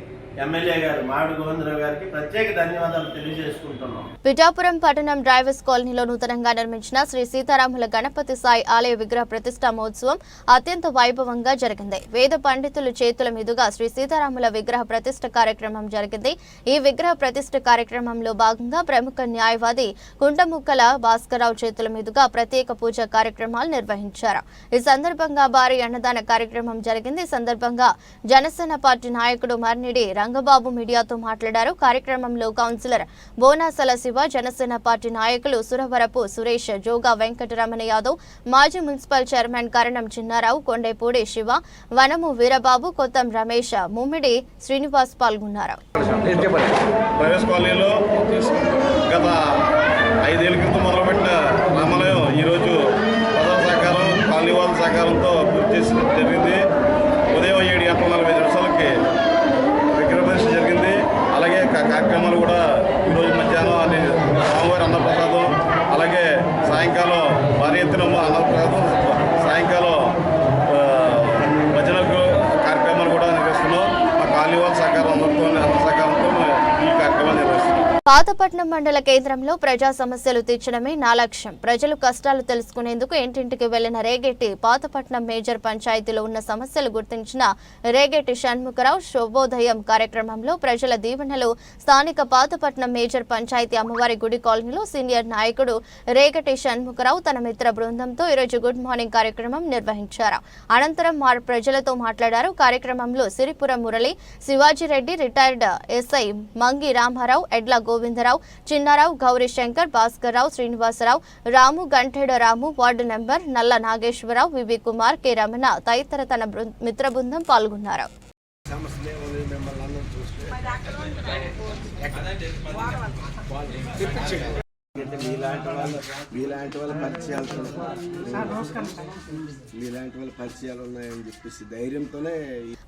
Speaker 11: ఎమ్మెల్యే గారు మామిడి గోవిందరావు గారికి ప్రత్యేక ధన్యవాదాలు తెలియజేసుకుంటున్నాం.
Speaker 1: పిఠాపురం పట్టణం డ్రైవర్స్ కాలనీలో నూతనంగా నిర్మించిన శ్రీ సీతారాముల గణపతి సాయి ఆలయ విగ్రహ ప్రతిష్ఠా మహోత్సవం అత్యంత వైభవంగా జరిగింది. వేద పండితుల చేతుల మీదుగా శ్రీ సీతారాముల విగ్రహ ప్రతిష్ఠ కార్యక్రమం జరిగింది. ఈ విగ్రహ ప్రతిష్ఠ కార్యక్రమంలో భాగంగా ప్రముఖ న్యాయవాది కుంటముక్కల భాస్కరరావు చేతుల మీదుగా ప్రత్యేక పూజ కార్యక్రమాలు నిర్వహించారు. ఈ సందర్భంగా భారీ అన్నదాన కార్యక్రమం జరిగింది. ఈ సందర్భంగా జనసేన పార్టీ నాయకుడు మర్నిడి రంగబాబు మీడియాతో మాట్లాడారు. కార్యక్రమంలో కౌన్సిలర్ బోనాసల శివ, జనసేన పార్టీ నాయకులు సురవరపు సురేష్, జోగా వెంకటరమణ యాదవ్, మాజీ మున్సిపల్ చైర్మన్ కరణం చిన్నారావు, కొండేపూడి శివ, వనము వీరబాబు, కొత్తం రమేష్, ముమ్మిడి శ్రీనివాస్ పాల్గొన్నారు.
Speaker 12: గత 5 ఏళ్ల క్రితం మొదలుపెట్టిన రామాలయం ఈరోజు ప్రజల సహకారం, కాలనీ వాళ్ళ సహకారంతో పూర్తి చేసి జరిగింది. ఉదయం 7:40 విగ్రహ ప్రతిష్ఠ జరిగింది. అలాగే కార్యక్రమాలు కూడా ఈరోజు మధ్యాహ్నం స్వామివారి అన్నప్రసాదం, అలాగే సాయంకాలం భారీ ఎత్తున అన్నప్రసాదం, సాయంకాలం భజన కార్యక్రమాలు కూడా నిర్వహిస్తున్నాం. మా కాలనీ వాళ్ళ సహకారం అందరితో సహకారంతో ఈ కార్యక్రమాలు నిర్వహిస్తున్నాం.
Speaker 1: పాతపట్నం మండల కేంద్రంలో ప్రజా సమస్యలు తీర్చడమే నా లక్ష్యం. ప్రజలు కష్టాలు తెలుసుకునేందుకు ఇంటింటికి వెళ్లిన రేగెట్టి పాతపట్నం మేజర్ పంచాయతీలో ఉన్న సమస్యలు గుర్తించిన రేగెట్టి షణ్ముఖరావు శుభోదయం కార్యక్రమంలో ప్రజల దీవెనలు స్థానిక పాతపట్నం మేజర్ పంచాయతీ అమ్మవారి గుడి కాలనీలో సీనియర్ నాయకుడు రేగెట్టి షణ్ముఖరావు తన మిత్ర బృందంతో ఈరోజు గుడ్ మార్నింగ్ కార్యక్రమం నిర్వహించారు. అనంతరం ప్రజలతో మాట్లాడారు. కార్యక్రమంలో సిరిపురం మురళి, శివాజీరెడ్డి, రిటైర్డ్ ఎస్ఐ మంగి రామారావు, ఎడ్ల గోవిందరావు, చిన్నారావు, గౌరీ శంకర్, భాస్కర్ రావు, శ్రీనివాసరావు, రాము, గంటేడ రాము, వార్డు నెంబర్ నల్ల నాగేశ్వరరావు, వివి కుమార్, కె రమణ తదితర తన మిత్ర బృందం పాల్గొన్నారు.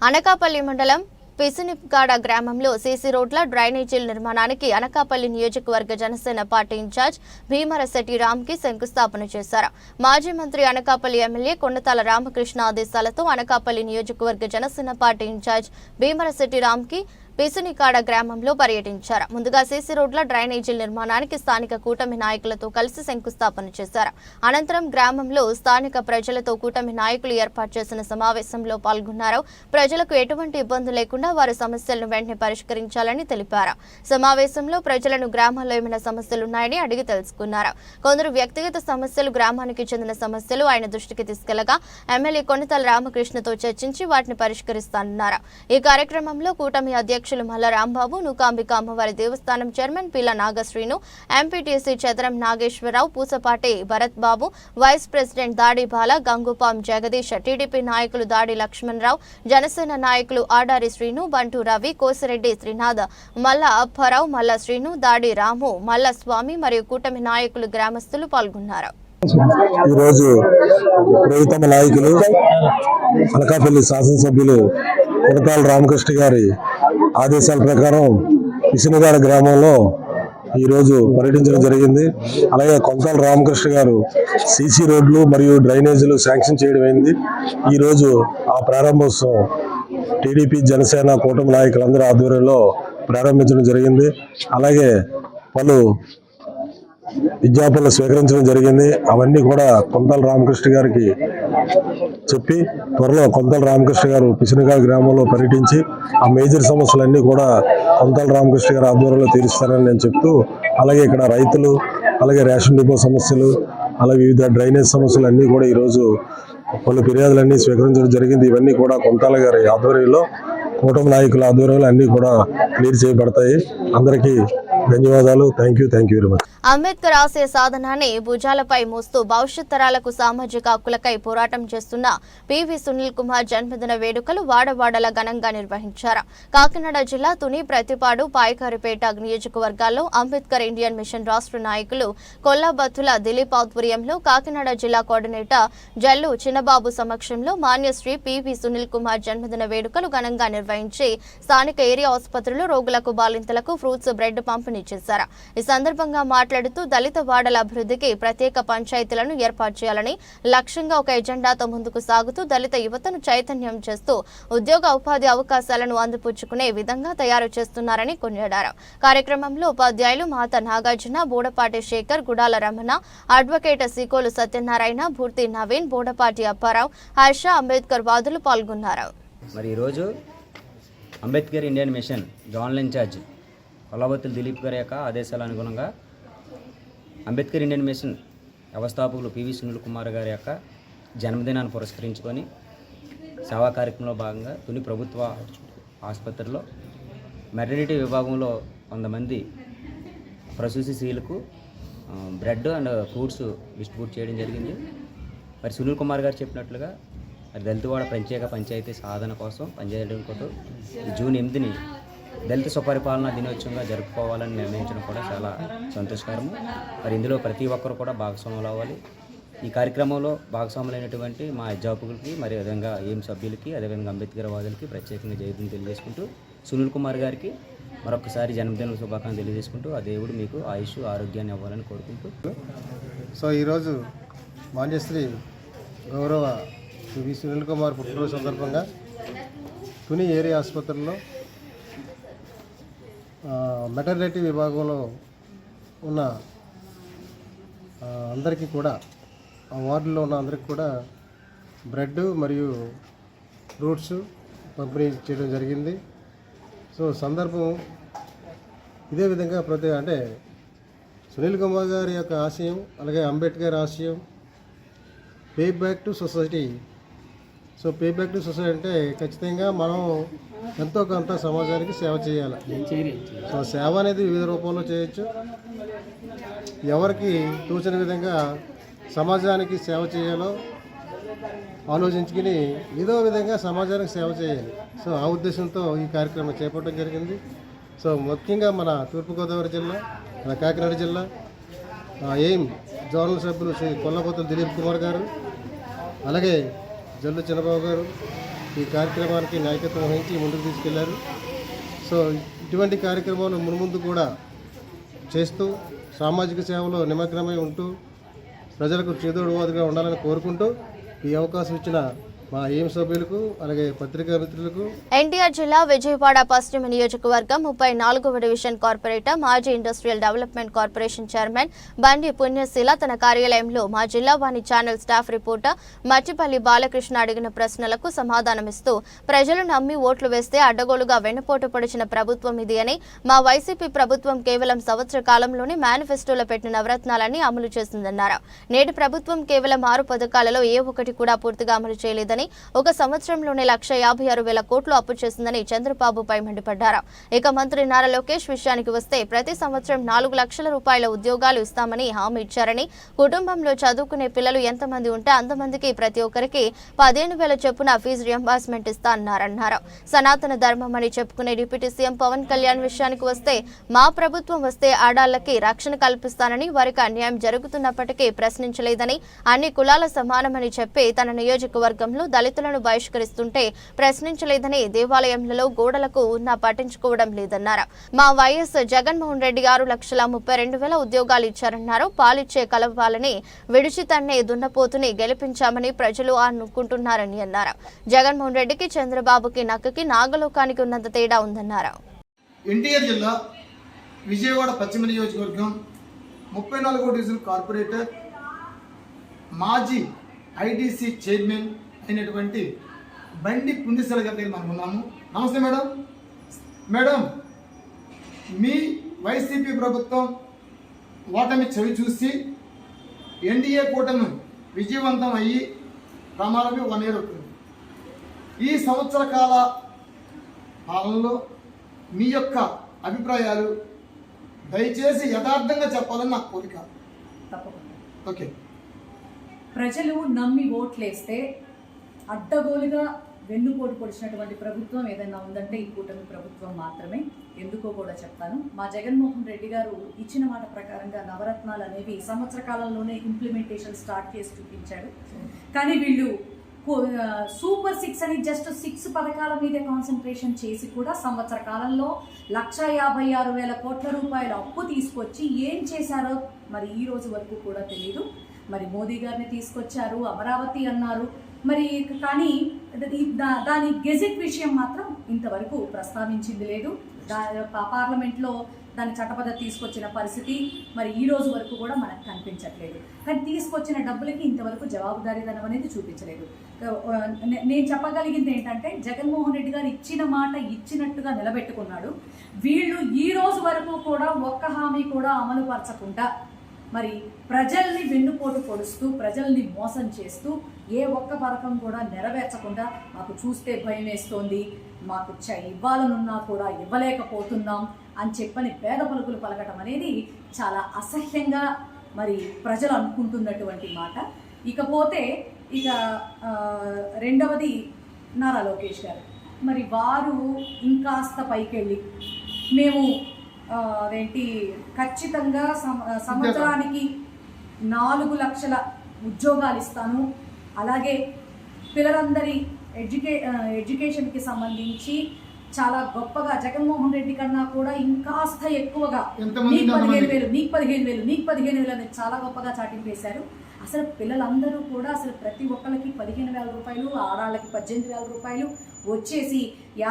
Speaker 1: అనకాపల్లి మండలం పిసినిగాడ గ్రామంలో సీసీ రోడ్ల డ్రైనేజీల నిర్మాణానికి అనకాపల్లి నియోజకవర్గ జనసేన పార్టీ ఇన్ఛార్జ్ భీమరశెట్టి రామ్కి శంకుస్థాపన చేశారు. మాజీ మంత్రి అనకాపల్లి ఎమ్మెల్యే కొండతాల రామకృష్ణ ఆదేశాలతో అనకాపల్లి నియోజకవర్గ జనసేన పార్టీ ఇన్ఛార్జ్ భీమరశెట్టి రామ్కి పిసినికాడ గ్రామంలో పర్యటించారు. ముందుగా సీసీ రోడ్ల డ్రైనేజీల నిర్మాణానికి స్థానిక కూటమి నాయకులతో కలిసి శంకుస్థాపన చేశారు. అనంతరం గ్రామంలో స్థానిక ప్రజలతో కూటమి నాయకులు ఏర్పాటు చేసిన సమావేశంలో పాల్గొన్నారు. ప్రజలకు ఎటువంటి ఇబ్బంది లేకుండా వారి సమస్యలను వెంటనే పరిష్కరించాలని తెలిపారు. సమావేశంలో ప్రజలను గ్రామాల్లో ఏమైనా సమస్యలున్నాయని అడిగి తెలుసుకున్నారు. కొందరు వ్యక్తిగత సమస్యలు, గ్రామానికి చెందిన సమస్యలు ఆయన దృష్టికి తీసుకెళ్లగా ఎమ్మెల్యే కొండతాల రామకృష్ణతో చర్చించి వాటిని పరిష్కరిస్తానన్నారు. ఈ కార్యక్రమంలో కూటమి అధ్యక్షులు మల్ల రాంబాబు, నూకాంబిక అమ్మవారి దేవస్థానం చైర్మన్ పిల్ల నాగశ్రీను, ఎంపీటీసీ చదరం నాగేశ్వరరావు, పూసపాటి భరత్ బాబు, వైస్ ప్రెసిడెంట్ దాడి బాల, గంగుపాం జగదీష్, టీడీపీ నాయకులు దాడి లక్ష్మణరావు, జనసేన నాయకులు ఆడారి శ్రీను, బంటు రవి, కోసిరెడ్డి శ్రీనాథ్, మల్ల అప్పారావు, మల్ల శ్రీను, దాడి రాము, మల్ల స్వామి మరియు కూటమి నాయకులు, గ్రామస్తులు పాల్గొన్నారు.
Speaker 13: ఈరోజు ప్రియతమ నాయకులు అనకాపల్లి శాసనసభ్యులు కొనతాల రామకృష్ణ గారి ఆదేశాల ప్రకారం పిసినిగాడ గ్రామంలో ఈరోజు పర్యటించడం జరిగింది. అలాగే కొంతాల రామకృష్ణ గారు సీసీ రోడ్లు మరియు డ్రైనేజీలు శాంక్షన్ చేయడం అయింది. ఈరోజు ఆ ప్రారంభోత్సవం టీడీపీ, జనసేన కూటమి నాయకులందరూ ఆధ్వర్యంలో ప్రారంభించడం జరిగింది. అలాగే పలు విజ్ఞాపనలు స్వీకరించడం జరిగింది. అవన్నీ కూడా కొంతాల రామకృష్ణ గారికి చెప్పి త్వరలో కొంతాల రామకృష్ణ గారు పిసినిగాడ గ్రామంలో పర్యటించి ఆ మేజర్ సమస్యలన్నీ కూడా కొంతాల రామకృష్ణ గారు ఆధ్వర్యంలో తీరుస్తారని నేను చెప్తూ, అలాగే ఇక్కడ రైతులు, అలాగే రేషన్ డిపో సమస్యలు, అలాగే వివిధ డ్రైనేజ్ సమస్యలు అన్నీ కూడా ఈరోజు పలు ఫిర్యాదులన్నీ స్వీకరించడం జరిగింది. ఇవన్నీ కూడా కొంతాల గారి ఆధ్వర్యంలో, కూటమి నాయకుల ఆధ్వర్యంలో అన్నీ కూడా క్లియర్ చేయబడతాయి. అందరికీ ధన్యవాదాలు. Thank you very much.
Speaker 1: Ambedkar ఆశయ సాధనాన్ని భుజాలపై మోస్తూ భవిష్యత్ తరాలకు సామాజిక హక్కులకై పోరాటం చేస్తున్న పివి సునీల్ కుమార్ జన్మదిన వేడుకలు వాడవాడల ఘనంగా నిర్వహించారు. కాకినాడ జిల్లా తుని, ప్రతిపాడు, పాయకారిపేట నియోజకవర్గాల్లో అంబేద్కర్ ఇండియన్ మిషన్ రాష్ట్ర నాయకులు కొల్లాబత్తుల దిలీప్ ఆధ్వర్యంలో కాకినాడ జిల్లా కోఆర్డినేటర్ జల్లు చిన్నబాబు సమక్షంలో మాన్యశ్రీ పివి సునీల్ కుమార్ జన్మదిన వేడుకలు ఘనంగా నిర్వహించి స్థానిక ఏరియా ఆసుపత్రిలో రోగులకు, బాలింతలకు ఫ్రూట్స్, బ్రెడ్ పంపిణీ చేశారు. ఈ సందర్భంగా మాట్లాడుతూ దళిత వాడల అభివృద్ధికి ప్రత్యేక పంచాయతీలను ఏర్పాటు చేయాలని లక్ష్యంగా ఒక ఎజెండాతో ముందుకు సాగుతూ దళిత యువతను చైతన్యం చేస్తూ ఉద్యోగ, ఉపాధి అవకాశాలను అందిపుచ్చుకునే విధంగా తయారు చేస్తున్నారని కొనియాడారు. కార్యక్రమంలో ఉపాధ్యాయులు మాత నాగార్జున, బోడపాటి శేఖర్, గుడాల రమణ, అడ్వకేట్ సికోలు సత్యనారాయణ, భూర్తి నవీన్, బోడపాటి అప్పారావు, హర్ష, అంబేద్కర్ వాదులు పాల్గొన్నారు.
Speaker 14: మరి ఈరోజు Ambedkar Indian mission zonal incharge Kollabathula Dileep గారి యొక్క ఆదేశాల అనుగుణంగా అంబేద్కర్ ఇండియన్ మిషన్ వ్యవస్థాపకులు పివి సునీల్ కుమార్ గారి యొక్క జన్మదినాన్ని పురస్కరించుకొని సేవా కార్యక్రమంలో భాగంగా తుని ప్రభుత్వ ఆసుపత్రిలో మెటర్నిటీ విభాగంలో 100 మంది ప్రసూతి స్త్రీలకు బ్రెడ్ అండ్ ఫ్రూట్స్ డిస్ట్రిబ్యూట్ చేయడం జరిగింది. మరి సునీల్ కుమార్ గారు చెప్పినట్లుగా మరి దళితవాడ ప్రత్యేక పంచాయతీ సాధన కోసం పనిచేయడం కోసం జూన్ 8ని దళిత స్వపరిపాలన దినోత్సవంగా జరుపుకోవాలని నిర్ణయించడం కూడా చాలా సంతోషకరము. మరి ఇందులో ప్రతి ఒక్కరు కూడా భాగస్వాములు అవ్వాలి. ఈ కార్యక్రమంలో భాగస్వాములైనటువంటి మా అధ్యాపకులకి మరి అదేవిధంగా సభ్యులకి అదేవిధంగా అంబేద్కర్ వాదులకి ప్రత్యేకంగా జయదిని తెలియజేసుకుంటూ సునీల్ కుమార్ గారికి మరొకసారి జన్మదిన శుభాకాంక్షలు తెలియజేసుకుంటూ ఆ దేవుడు మీకు ఆయుష్ ఆరోగ్యాన్ని ఇవ్వాలని కోరుకుంటూ
Speaker 3: సో ఈరోజు మాన్యశ్రీ గౌరవ వి సునీల్ కుమార్ పుట్టినరోజు సందర్భంగా తుని ఏరియా ఆసుపత్రిలో మెటర్నిటీ విభాగంలో ఉన్న అందరికీ కూడా ఆ వార్డులో ఉన్న అందరికీ కూడా బ్రెడ్ మరియు ఫ్రూట్స్ పంపిణీ చేయడం జరిగింది. సో సందర్భం ఇదే విధంగా అంటే సునీల్ కుమార్ గారి యొక్క ఆశయం అలాగే అంబేద్కర్ ఆశయం pay back to society. So pay back to society అంటే ఖచ్చితంగా మనం ఎంతో కొంత సమాజానికి సేవ చేయాలి. సో సేవ అనేది వివిధ రూపంలో చేయొచ్చు. ఎవరికి తోచిన విధంగా సమాజానికి సేవ చేయాలో ఆలోచించుకుని ఏదో విధంగా సమాజానికి సేవ చేయాలి. సో ఆ ఉద్దేశంతో ఈ కార్యక్రమం చేపట్టడం జరిగింది. సో ముఖ్యంగా మన తూర్పుగోదావరి జిల్లా, మన కాకినాడ జిల్లా జోనల్ సభ్యులు శ్రీ కొల్లబొత్తుల దిలీప్ కుమార్ గారు, అలాగే జల్లు చిన్నబాబు గారు ఈ కార్యక్రమానికి నాయకత్వం వహించి ముందుకు తీసుకెళ్లారు. సో ఇటువంటి కార్యక్రమాలు మున్ముందు కూడా చేస్తూ సామాజిక సేవలో నిమగ్నమై ఉంటూ ప్రజలకు చేదోడువాదుగా ఉండాలని కోరుకుంటూ ఈ అవకాశం ఇచ్చిన మా సభ్యులకు అలాగే పత్రికా మిత్రులకు.
Speaker 1: ఎన్టీఆర్ జిల్లా విజయవాడ పశ్చిమ నియోజకవర్గం 34వ డివిజన్ కార్పొరేటర్ మాజీ ఇండస్ట్రియల్ డెవలప్మెంట్ కార్పొరేషన్ చైర్మన్ బండి పుణ్యశీల తన కార్యాలయంలో మా జిల్లా వాణి ఛానల్ స్టాఫ్ రిపోర్టర్ మచ్చిపల్లి బాలకృష్ణ అడిగిన ప్రశ్నలకు సమాధానమిస్తూ ప్రజలు నమ్మి ఓట్లు వేస్తే అడ్డగోలుగా వెన్నుపోటు పొడిచిన ప్రభుత్వం ఇది అని, మా వైసీపీ ప్రభుత్వం కేవలం సంవత్సర కాలంలోనే మేనిఫెస్టోలో పెట్టిన నవరత్నాలన్నీ అమలు చేసిందన్నారు. నేటి ప్రభుత్వం కేవలం 6 పథకాలలో ఏ ఒక్కటి కూడా పూర్తిగా అమలు చేయలేదని, ఒక సంవత్సరంలోనే 1,56,000 కోట్లు అప్పు చేసిందని చంద్రబాబుపై మండిపడ్డారు. ఇక మంత్రి నారా లోకేష్ విషయానికి వస్తే ప్రతి సంవత్సరం 4 లక్షల రూపాయల ఉద్యోగాలు ఇస్తామని హామీ ఇచ్చారని, కుటుంబంలో చదువుకునే పిల్లలు ఎంతమంది ఉంటే అంతమందికి ప్రతి ఒక్కరికి 15,000 చొప్పున ఫీజు రియంబర్స్మెంట్ ఇస్తారన్నారు. సనాతన ధర్మం అని చెప్పుకునే డిప్యూటీ సీఎం పవన్ కళ్యాణ్ విషయానికి వస్తే మా ప్రభుత్వం వస్తే ఆడాళ్లకి రక్షణ కల్పిస్తానని, వారికి అన్యాయం జరుగుతున్నప్పటికీ ప్రశ్నించలేదని, అన్ని కులాల సమానమని చెప్పి తన నియోజకవర్గంలో దళితులను బహిష్కరిస్తుంటే ప్రశ్నించలేదని, దేవాలయంలో గోడలకు ఉన్నా పట్టించుకోవడం లేదన్నారు. మా వైఎస్ జగన్మోహన్ రెడ్డి 6,32,000 ఉద్యోగాలు ఇచ్చారన్నారు. పాలిచ్చే కలవాలని విడిచి తన్నే దున్నపోతుని గెలిపించామని ప్రజలు అనుకుంటున్నారని అన్నారు. జగన్మోహన్ రెడ్డికి చంద్రబాబుకి నక్కకి నాగలోకానికి ఉన్నంత తేడా ఉందన్నారు.
Speaker 3: ఎన్టీఆర్ జిల్లా విజయవాడ పశ్చిమ నియోజకవర్గం 34వ డివిజన్ కార్పొరేటర్ మాజీ ఐడీసీ చైర్మన్ అయినటువంటి బండి పుణ్యశీల గారి దగ్గర మనం ఉన్నాము. నమస్తే మేడం. మేడం, మీ వైసీపీ ప్రభుత్వం ఓటమి చవి చూసి ఎన్డీఏ కూటమి విజయవంతం అయ్యి ప్రమాణమే 1 year అవుతుంది. ఈ సంవత్సర కాల పాలనలో మీ యొక్క అభిప్రాయాలు దయచేసి యథార్థంగా చెప్పాలని నాకు కోరిక.
Speaker 15: తప్పకుండా.
Speaker 3: ఓకే.
Speaker 15: ప్రజలు నమ్మి ఓట్లేస్తే అడ్డగోలుగా వెన్నుపోటు పొడిచినటువంటి ప్రభుత్వం ఏదైనా ఉందంటే ఈ కూటమి ప్రభుత్వం మాత్రమే. ఎందుకో కూడా చెప్తాను. మా జగన్మోహన్ రెడ్డి గారు ఇచ్చిన మాట ప్రకారంగా నవరత్నాలు అనేవి సంవత్సర కాలంలోనే ఇంప్లిమెంటేషన్ స్టార్ట్ చేసి చూపించాడు. కానీ వీళ్ళు సూపర్ 6 అని జస్ట్ 6 పథకాల మీదే కాన్సన్ట్రేషన్ చేసి కూడా సంవత్సర కాలంలో 1,56,000 కోట్ల రూపాయల అప్పు తీసుకొచ్చి ఏం చేశారో మరి ఈ రోజు వరకు కూడా తెలియదు. మరి మోదీ గారిని తీసుకొచ్చారు, అమరావతి అన్నారు, మరి కానీ దాని గెజెట్ విషయం మాత్రం ఇంతవరకు ప్రస్తావించింది లేదు. పార్లమెంట్లో దాని చట్టబద్ధత తీసుకొచ్చిన పరిస్థితి మరి ఈ రోజు వరకు కూడా మనకు కనిపించట్లేదు. కానీ తీసుకొచ్చిన డబ్బులకి ఇంతవరకు జవాబుదారీతనం అనేది చూపించలేదు. నేను చెప్పగలిగింది ఏంటంటే జగన్మోహన్ రెడ్డి గారు ఇచ్చిన మాట ఇచ్చినట్టుగా నిలబెట్టుకున్నాడు. వీళ్ళు ఈ రోజు వరకు కూడా ఒక్క హామీ కూడా అమలు పరచకుండా మరి ప్రజల్ని వెన్నుపోటు పొడుస్తూ ప్రజల్ని మోసం చేస్తూ ఏ ఒక్క పథకం కూడా నెరవేర్చకుండా మాకు చూస్తే భయం వేస్తోంది, మాకు ఇవ్వాలనున్నా కూడా ఇవ్వలేకపోతున్నాం అని చెప్పని పేద పలుకులు పలకటం అనేది చాలా అసహ్యంగా మరి ప్రజలు అనుకుంటున్నటువంటి మాట. ఇకపోతే ఇక రెండవది నారా లోకేష్ గారు, మరి వారు ఇంకాస్త పైకెళ్ళి మేము ఖచ్చితంగా సంవత్సరానికి 4 లక్షల ఉద్యోగాలు ఇస్తాను, అలాగే పిల్లలందరి ఎడ్యుకేషన్కి సంబంధించి చాలా గొప్పగా జగన్మోహన్ రెడ్డి కన్నా కూడా ఇంకాస్త ఎక్కువగా నీకు 15,000 అని చాలా గొప్పగా చాటింపు వేశారు. అసలు పిల్లలందరూ కూడా అసలు ప్రతి ఒక్కరికి 15,000 రూపాయలు, ఆడాళ్ళకి 18,000 రూపాయలు వచ్చేసి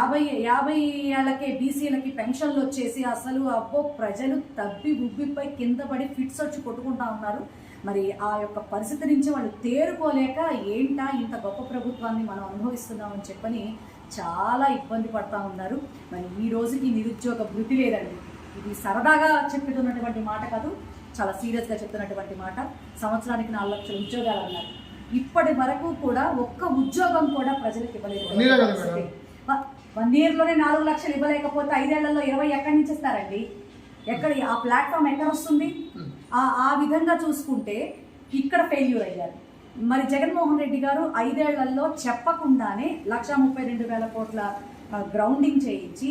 Speaker 15: 50 ఏళ్ళకే బీసీలకి పెన్షన్లు వచ్చేసి అసలు అబ్బో ప్రజలు తబ్బి ఉబ్బిపై కింద పడి ఫిట్స్ వచ్చి కొట్టుకుంటా ఉన్నారు. మరి ఆ యొక్క పరిస్థితి నుంచి వాళ్ళు తేరుకోలేక ఏంటా ఇంత గొప్ప ప్రభుత్వాన్ని మనం అనుభవిస్తున్నామని చెప్పని చాలా ఇబ్బంది పడతా ఉన్నారు. మరి ఈ రోజుకి నిరుద్యోగ భృతి లేదండి. ఇది సరదాగా చెప్తున్నటువంటి మాట కాదు, చాలా సీరియస్గా చెప్తున్నటువంటి మాట. సంవత్సరానికి 4 లక్షల ఉద్యోగాలు అన్నారు. ఇప్పటి వరకు కూడా ఒక్క ఉద్యోగం కూడా ప్రజలకు ఇవ్వలేదు. 1 ఇయర్లోనే 4 లక్షలు ఇవ్వలేకపోతే 5 ఏళ్లలో 20 ఎక్కడి నుంచి ఇస్తారండి? ఎక్కడ ఆ ప్లాట్ఫామ్ ఎక్కడ వస్తుంది? ఆ విధంగా చూసుకుంటే ఇక్కడ ఫెయిల్యూర్ అయ్యారు. మరి జగన్మోహన్ రెడ్డి గారు 5 ఏళ్లలో చెప్పకుండానే 132,000 కోట్ల గ్రౌండింగ్ చేయించి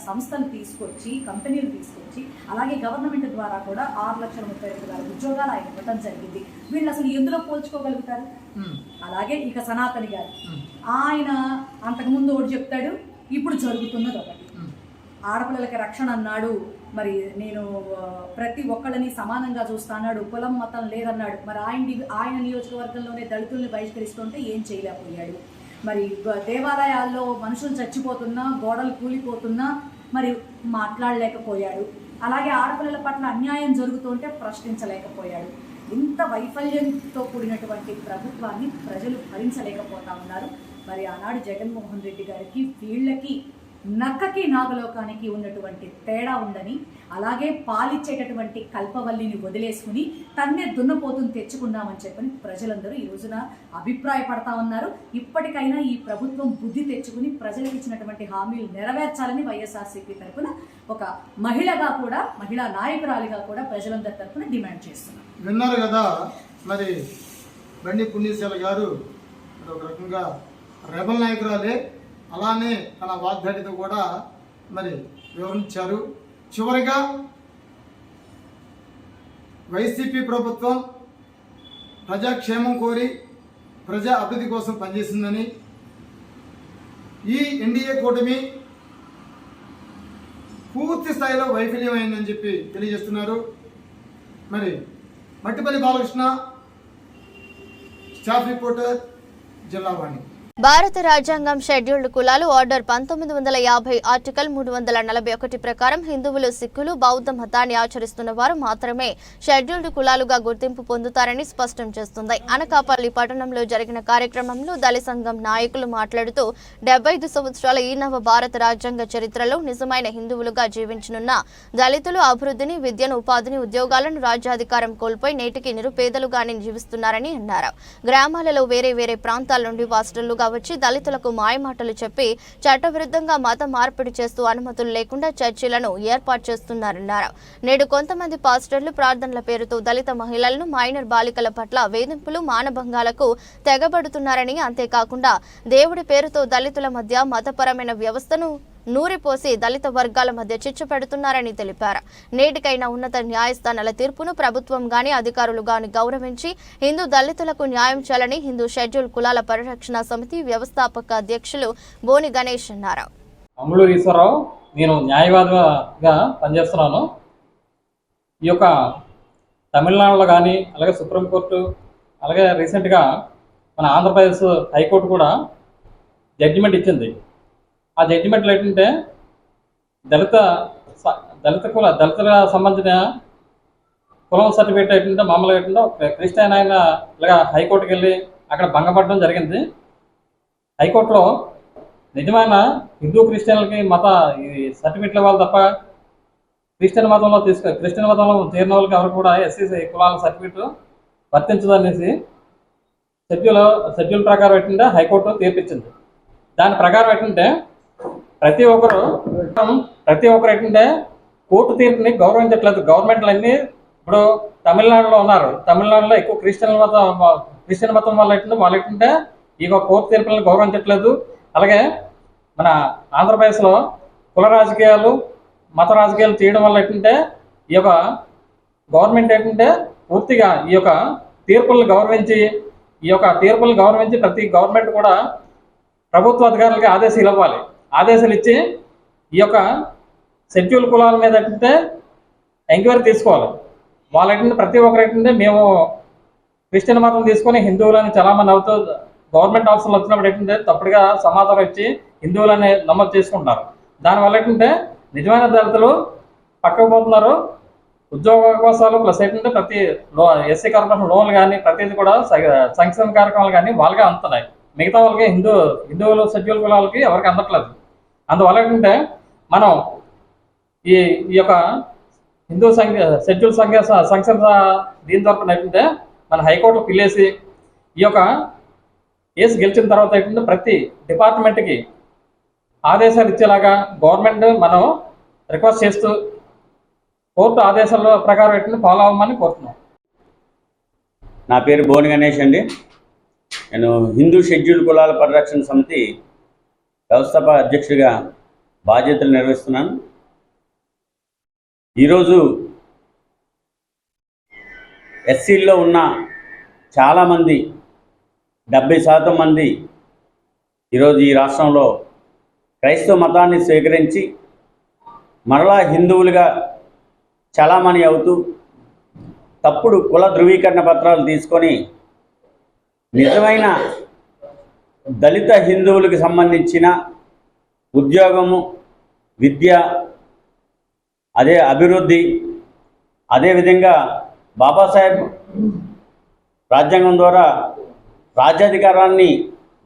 Speaker 15: సంస్థలు తీసుకొచ్చి కంపెనీలు తీసుకొచ్చి అలాగే గవర్నమెంట్ ద్వారా కూడా 6,32,000 ఉద్యోగాలు ఆయన ఇవ్వడం జరిగింది. వీళ్ళు అసలు ఎందులో పోల్చుకోగలుగుతారు? అలాగే ఇక సనాతని గారు, ఆయన అంతకుముందు ఒకటి చెప్తాడు, ఇప్పుడు జరుగుతున్నది ఒకటి. ఆడపిల్లలకి రక్షణ అన్నాడు, మరి నేను ప్రతి ఒక్కళ్ళని సమానంగా చూస్తాన్నాడు, కులం మతం లేదన్నాడు. మరి ఆయన నియోజకవర్గంలోనే దళితుల్ని బహిష్కరిస్తుంటే ఏం చేయలేకపోయాడు. మరి దేవాలయాల్లో మనుషులు చచ్చిపోతున్నా, గోడలు కూలిపోతున్నా మరి మాట్లాడలేకపోయాడు. అలాగే ఆడపిల్లల పట్ల అన్యాయం జరుగుతుంటే ప్రశ్నించలేకపోయాడు. ఇంత వైఫల్యంతో కూడినటువంటి ప్రభుత్వాన్ని ప్రజలు భరించలేకపోతా ఉన్నారు. మరి ఆనాడు జగన్మోహన్ రెడ్డి గారికి వీళ్ళకి నక్కకి నాగలోకానికి ఉన్నటువంటి తేడా ఉందని, అలాగే పాలిచ్చేటటువంటి కల్పవల్లిని వదిలేసుకుని తన్నే దున్నపోతుని తెచ్చుకుందామని చెప్పని ప్రజలందరూ ఈ రోజున అభిప్రాయపడతా ఉన్నారు. ఇప్పటికైనా ఈ ప్రభుత్వం బుద్ధి తెచ్చుకుని ప్రజలకు ఇచ్చినటువంటి హామీలు నెరవేర్చాలని వైఎస్ఆర్సీపీ తరఫున ఒక మహిళగా కూడా, మహిళా నాయకురాలిగా కూడా ప్రజలందరి తరఫున డిమాండ్ చేస్తున్నారు.
Speaker 3: విన్నారు కదా, మరి బండి పుణ్యశీల గారు ఒక రకంగా రెబల్ నాయకురాలే, అలానే తన వాగ్దాటితో కూడా మరి వివరించారు. చివరిగా వైసీపీ ప్రభుత్వం ప్రజాక్షేమం కోరి ప్రజా అభివృద్ధి కోసం పనిచేసిందని, ఈ ఎన్డీఏ కూటమి పూర్తి స్థాయిలో వైఫల్యమైందని చెప్పి తెలియజేస్తున్నారు. మరి మట్టిపల్లి బాలకృష్ణ, స్టాఫ్ రిపోర్టర్, జిల్లావాణి.
Speaker 1: భారత రాజ్యాంగం షెడ్యూల్డ్ కులాలు ఆర్డర్ 1950 ఆర్టికల్ 341 ప్రకారం హిందువులు, సిక్కులు, బౌద్ధ మతాన్ని ఆచరిస్తున్న వారు మాత్రమే షెడ్యూల్డ్ కులాలుగా గుర్తింపు పొందుతారని స్పష్టం చేస్తుంది. అనకాపల్లి పట్టణంలో జరిగిన కార్యక్రమంలో దళిత సంఘం నాయకులు మాట్లాడుతూ 75 సంవత్సరాల ఈ నవ భారత రాజ్యాంగ చరిత్రలో నిజమైన హిందువులుగా జీవించనున్న దళితులు అభివృద్ధిని, విద్యను, ఉపాధిని, ఉద్యోగాలను, రాజ్యాధికారం కోల్పోయి నేటికి నిరుపేదలుగానే జీవిస్తున్నారని అన్నారు. గ్రామాలలో వేరే వేరే ప్రాంతాల నుండి పాస్టర్లుగా వచ్చి దళితులకు మాయమాటలు చెప్పి చట్టవిరుద్ధంగా మత మార్పిడి చేస్తూ అనుమతులు లేకుండా చర్చిలను ఏర్పాటు చేస్తున్నారన్నారు. నేడు కొంతమంది పాస్టర్లు ప్రార్థనల పేరుతో దళిత మహిళలను, మైనర్ బాలికల పట్ల వేధింపులు, మానభంగాలకు తెగబడుతున్నారని, అంతేకాకుండా దేవుడి పేరుతో దళితుల మధ్య మతపరమైన వ్యవస్థను నూరిపోసి దళిత వర్గాల మధ్య చిచ్చు పెడుతున్నారని తెలిపారు. నేటికైనా ఉన్నత న్యాయస్థానాల తీర్పును ప్రభుత్వం గాని, అధికారులు గాని గౌరవించి హిందూ దళితులకు న్యాయం చేయాలని హిందూ షెడ్యూల్ కులాల పరిరక్షణ సమితి వ్యవస్థాపక అధ్యక్షులు బోని గణేష్ అన్నారు.
Speaker 16: అమలు ఈశ్వరరావు, నేను న్యాయవాదిగా పనిచేస్తున్నాను. ఈ యొక్క తమిళనాడులో కానీ, అలాగే సుప్రీంకోర్టు, అలాగే రీసెంట్గా మన ఆంధ్రప్రదేశ్ హైకోర్టు కూడా జడ్జిమెంట్ ఇచ్చింది. ఆ జడ్జిమెంట్లో ఏంటంటే దళితులకు సంబంధించిన కులం సర్టిఫికేట్ ఏంటంటే మామూలుగా ఏంటంటే క్రిస్టియన్ ఆయన ఇలాగా హైకోర్టుకి వెళ్ళి అక్కడ భంగపడడం జరిగింది. హైకోర్టులో నిజమైన హిందూ క్రిస్టియన్లకి మత ఈ సర్టిఫికేట్లు ఇవ్వాలి తప్ప క్రిస్టియన్ మతంలో చేరిన వాళ్ళకి ఎవరు కూడా ఎస్సీ కులాల సర్టిఫికేట్ వర్తించదనేసి షెడ్యూల్ ప్రకారం ఏంటంటే హైకోర్టు తీర్పిచ్చింది. దాని ప్రకారం ఏంటంటే ప్రతి ఒక్కరు ఏంటంటే కోర్టు తీర్పుని గౌరవించట్లేదు. గవర్నమెంట్లన్నీ ఇప్పుడు తమిళనాడులో ఉన్నారు. తమిళనాడులో ఎక్కువ క్రిస్టియన్ మతం వల్ల ఏంటంటే ఈ కోర్టు తీర్పులను గౌరవించట్లేదు. అలాగే మన ఆంధ్రప్రదేశ్లో కుల రాజకీయాలు మత రాజకీయాలు చేయడం వల్ల ఏంటంటే ఈ యొక్క గవర్నమెంట్ ఏంటంటే పూర్తిగా ఈ యొక్క తీర్పులను గౌరవించి ప్రతి గవర్నమెంట్ కూడా ప్రభుత్వ అధికారులకి ఆదేశాలు ఇవ్వాలి. ఆదేశాలు ఇచ్చి ఈ యొక్క షెడ్యూల్ కులాల మీద ఏంటంటే ఎంక్వైరీ తీసుకోవాలి. వాళ్ళు ఏంటంటే ప్రతి ఒక్కరు ఏంటంటే మేము క్రిస్టియన్ మతం తీసుకొని హిందువులని చాలామంది అవుతూ గవర్నమెంట్ ఆఫీసులు వచ్చినప్పుడు ఏంటంటే తప్పుడుగా సమాచారం ఇచ్చి హిందువులని నమోదు చేసుకుంటారు. దానివల్ల ఏంటంటే నిజమైన దళితులు పక్కకు పోతున్నారు. ఉద్యోగ అవకాశాలు ప్లస్ ఏంటంటే ప్రతి ఎస్సీ కార్పొరేషన్ లోన్లు కానీ ప్రతిదీ కూడా సంక్షేమ కార్యక్రమాలు కానీ వాళ్ళకే అందుతున్నాయి. మిగతా వాళ్ళకి హిందువులు షెడ్యూల్ కులాలకి ఎవరికి అందట్లేదు. అందువల్ల ఏంటంటే మనం ఈ యొక్క హిందూ షెడ్యూల్ సంక్షేమ దీని తరపున ఏంటంటే మన హైకోర్టులో పిల్లేసి ఈ యొక్క కేసు గెలిచిన తర్వాత ఏంటంటే ప్రతి డిపార్ట్మెంట్కి ఆదేశాలు ఇచ్చేలాగా గవర్నమెంట్ మనం రిక్వెస్ట్ చేస్తూ కోర్టు ఆదేశాల ప్రకారం ఏంటంటే ఫాలో అవ్వమని కోరుతున్నాం.
Speaker 17: నా పేరు బోని గణేష్ అండి. నేను హిందూ షెడ్యూల్ కులాల పరిరక్షణ సమితి వ్యవస్థాపక అధ్యక్షుడిగా బాధ్యతలు నిర్వహిస్తున్నాను. ఈరోజు ఎస్సీల్లో ఉన్న చాలామంది 70% మంది ఈరోజు ఈ రాష్ట్రంలో క్రైస్తవ మతాన్ని స్వీకరించి మరలా హిందువులుగా చలామణి అవుతూ తప్పుడు కుల ధృవీకరణ పత్రాలు తీసుకొని నిజమైన దళిత హిందువులకు సంబంధించిన ఉద్యోగము, విద్య, అదే అభివృద్ధి, అదేవిధంగా బాబాసాహెబ్ రాజ్యాంగం ద్వారా రాజ్యాధికారాన్ని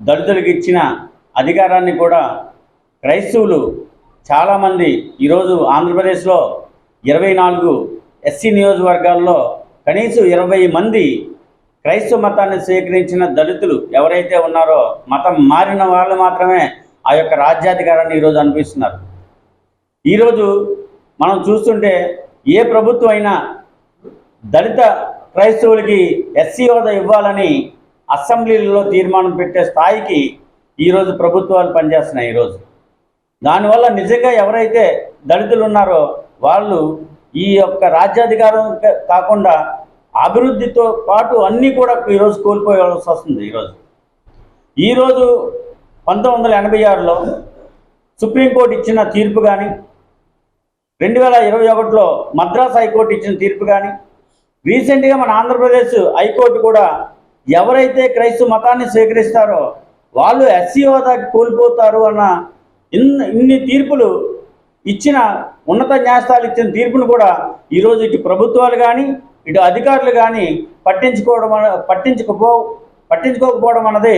Speaker 17: దళితులకు ఇచ్చిన అధికారాన్ని కూడా క్రైస్తవులు చాలామంది ఈరోజు ఆంధ్రప్రదేశ్లో 24 ఎస్సీ నియోజకవర్గాల్లో కనీసం 20 మంది క్రైస్తవ మతాన్ని స్వీకరించిన దళితులు ఎవరైతే ఉన్నారో మతం మారిన వాళ్ళు మాత్రమే ఆ యొక్క రాజ్యాధికారాన్ని ఈరోజు అనిపిస్తున్నారు. ఈరోజు మనం చూస్తుంటే ఏ ప్రభుత్వం అయినా దళిత క్రైస్తవులకి ఎస్సీ హోదా ఇవ్వాలని అసెంబ్లీలలో తీర్మానం పెట్టే స్థాయికి ఈరోజు ప్రభుత్వాలు పనిచేస్తున్నాయి. ఈరోజు దానివల్ల నిజంగా ఎవరైతే దళితులు ఉన్నారో వాళ్ళు ఈ యొక్క రాజ్యాధికారం కాకుండా అభివృద్ధితో పాటు అన్నీ కూడా ఈరోజు కోల్పోవాల్సి వస్తుంది. ఈరోజు 1986లో సుప్రీంకోర్టు ఇచ్చిన తీర్పు కానీ 2021లో మద్రాస్ హైకోర్టు ఇచ్చిన తీర్పు కానీ రీసెంట్గా మన ఆంధ్రప్రదేశ్ హైకోర్టు కూడా ఎవరైతే క్రైస్తవ మతాన్ని స్వీకరిస్తారో వాళ్ళు ఎస్సీ హోదాకి కోల్పోతారు అన్న ఇన్ని తీర్పులు ఇచ్చిన ఉన్నత న్యాయస్థానాలు ఇచ్చిన తీర్పును కూడా ఈరోజు ఇటు ప్రభుత్వాలు కానీ ఇటు అధికారులు కానీ పట్టించుకోకపోవడం అన్నది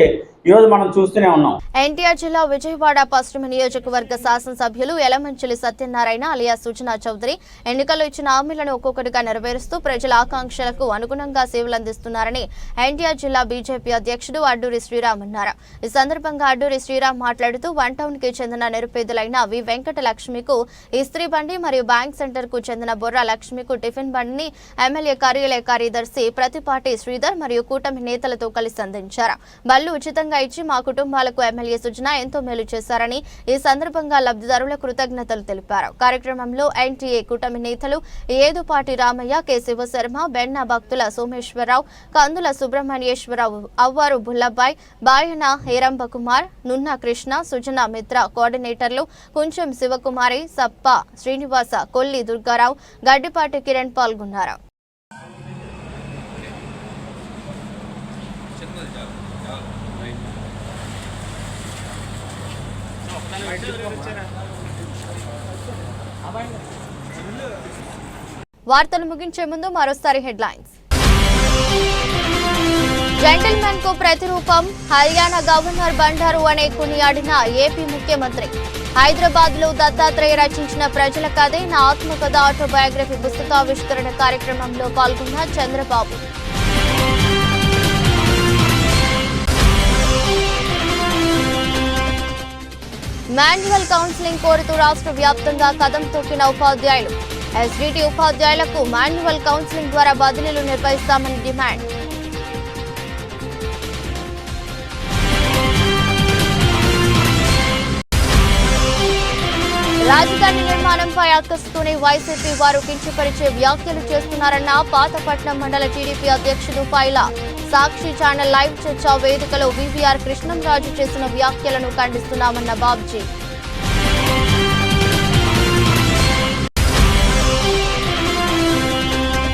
Speaker 17: ఈరోజు మనం చూస్తూనే ఉన్నాం.
Speaker 1: ఎన్టీఆర్ జిల్లా విజయవాడ పశ్చిమ నియోజకవర్గ శాసనసభ్యులు యలమంచిలి సత్యనారాయణ అలియా సూచనా చౌదరి ఎన్నికల్లో ఇచ్చిన హామీలను ఒక్కొక్కటిగా నెరవేరుస్తూ ప్రజల ఆకాంక్షలకు అనుగుణంగా సేవలందిస్తున్నారని ఎన్టీఆర్ జిల్లా బీజేపీ అధ్యక్షుడు అడ్డూరి శ్రీరామ్ అన్నారు. ఈ సందర్భంగా అడ్డూరి శ్రీరామ్ మాట్లాడుతూ 1 టౌన్ కి చెందిన నిరుపేదలైన వి వెంకట లక్ష్మికు ఇస్త్రీ బండి మరియు బ్యాంక్ సెంటర్ కు చెందిన బొర్రా లక్ష్మికు టిఫిన్ బండిని ఎమ్మెల్యే కార్యాలయ కార్యదర్శి ప్రతిపాటి శ్రీధర్ మరియు కూటమి నేతలతో కలిసి అందించారు. బళ్ళు ఉచితంగా ఇచ్చి మా కుటుంబాలకు ఎమ్మెల్యే సుజనా ఎంతో మేలు చేశారని ఈ సందర్భంగా లబ్ధిదారుల కృతజ్ఞతలు తెలిపారు. కార్యక్రమంలో ఎన్టీఏ కూటమి నేతలు ఏదుపాటి రామయ్య, కె శివశర్మ, బెన్న భక్తుల సోమేశ్వరరావు, కందుల సుబ్రహ్మణ్యేశ్వరరావు, అవ్వారు బుల్లబ్బాయ్, బాయన హేరంబ కుమార్, నున్న కృష్ణ, సుజనా మిత్ర కోఆర్డినేటర్లు కుంచెం శివకుమారి, సప్ప శ్రీనివాస, కొల్లి దుర్గారావు, గడ్డిపాటి కిరణ్ పాల్గొన్నారు. వార్తలు ముగించే ముందు మరోసారి హెడ్లైన్స్. జెంటిల్మెన్ కు ప్రతిరూపం హర్యానా గవర్నర్ బండారు అనే కొనియాడిన ఏపీ ముఖ్యమంత్రి. హైదరాబాద్ లో దత్తాత్రేయ రచించిన ప్రజల కథే నా ఆత్మకథ ఆటోబయోగ్రఫీ పుస్తకావిష్కరణ కార్యక్రమంలో పాల్గొన్న చంద్రబాబు. మాన్యువల్ కౌన్సిలింగ్ కోరుతూ రాష్ట్ర వ్యాప్తంగా కదం తొక్కిన ఉపాధ్యాయులు. ఎస్డిటి ఉపాధ్యాయులకు మాన్యువల్ కౌన్సిలింగ్ ద్వారా బదిలీలు నిర్వహిస్తామని డిమాండ్. రాజధాని నిర్మాణంపై అక్కసుతోనే వైసీపీ వారు కించపరిచే వ్యాఖ్యలు చేస్తున్నారన్న పాతపట్నం మండల టీడీపీ అధ్యక్షుడు పైలా. సాక్షి ఛానల్ లైవ్ చర్చా వేదికలో వివిఆర్ కృష్ణంరాజు చేసిన వ్యాఖ్యలను ఖండిస్తున్నామన్న బాబ్జీ.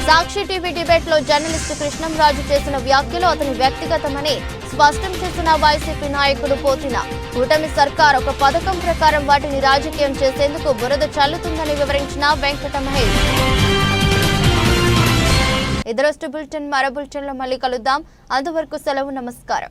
Speaker 1: సాక్షి టీవీ డిబేట్ లో జర్నలిస్టు కృష్ణంరాజు చేసిన వ్యాఖ్యలు అతని వ్యక్తిగతమని స్పష్టం చేసిన వైసీపీ నాయకుడు పోతిన. కూటమి సర్కార్ ఒక పథకం ప్రకారం వాటిని రాజకీయం చేసేందుకు బురద చల్లుతుందని వివరించిన వెంకట మహేష్. ఇదరొస్తు బులెటిన్ మరో బులెటిన్లో మళ్ళీ కలుద్దాం. అంతవరకు సెలవు, నమస్కారం.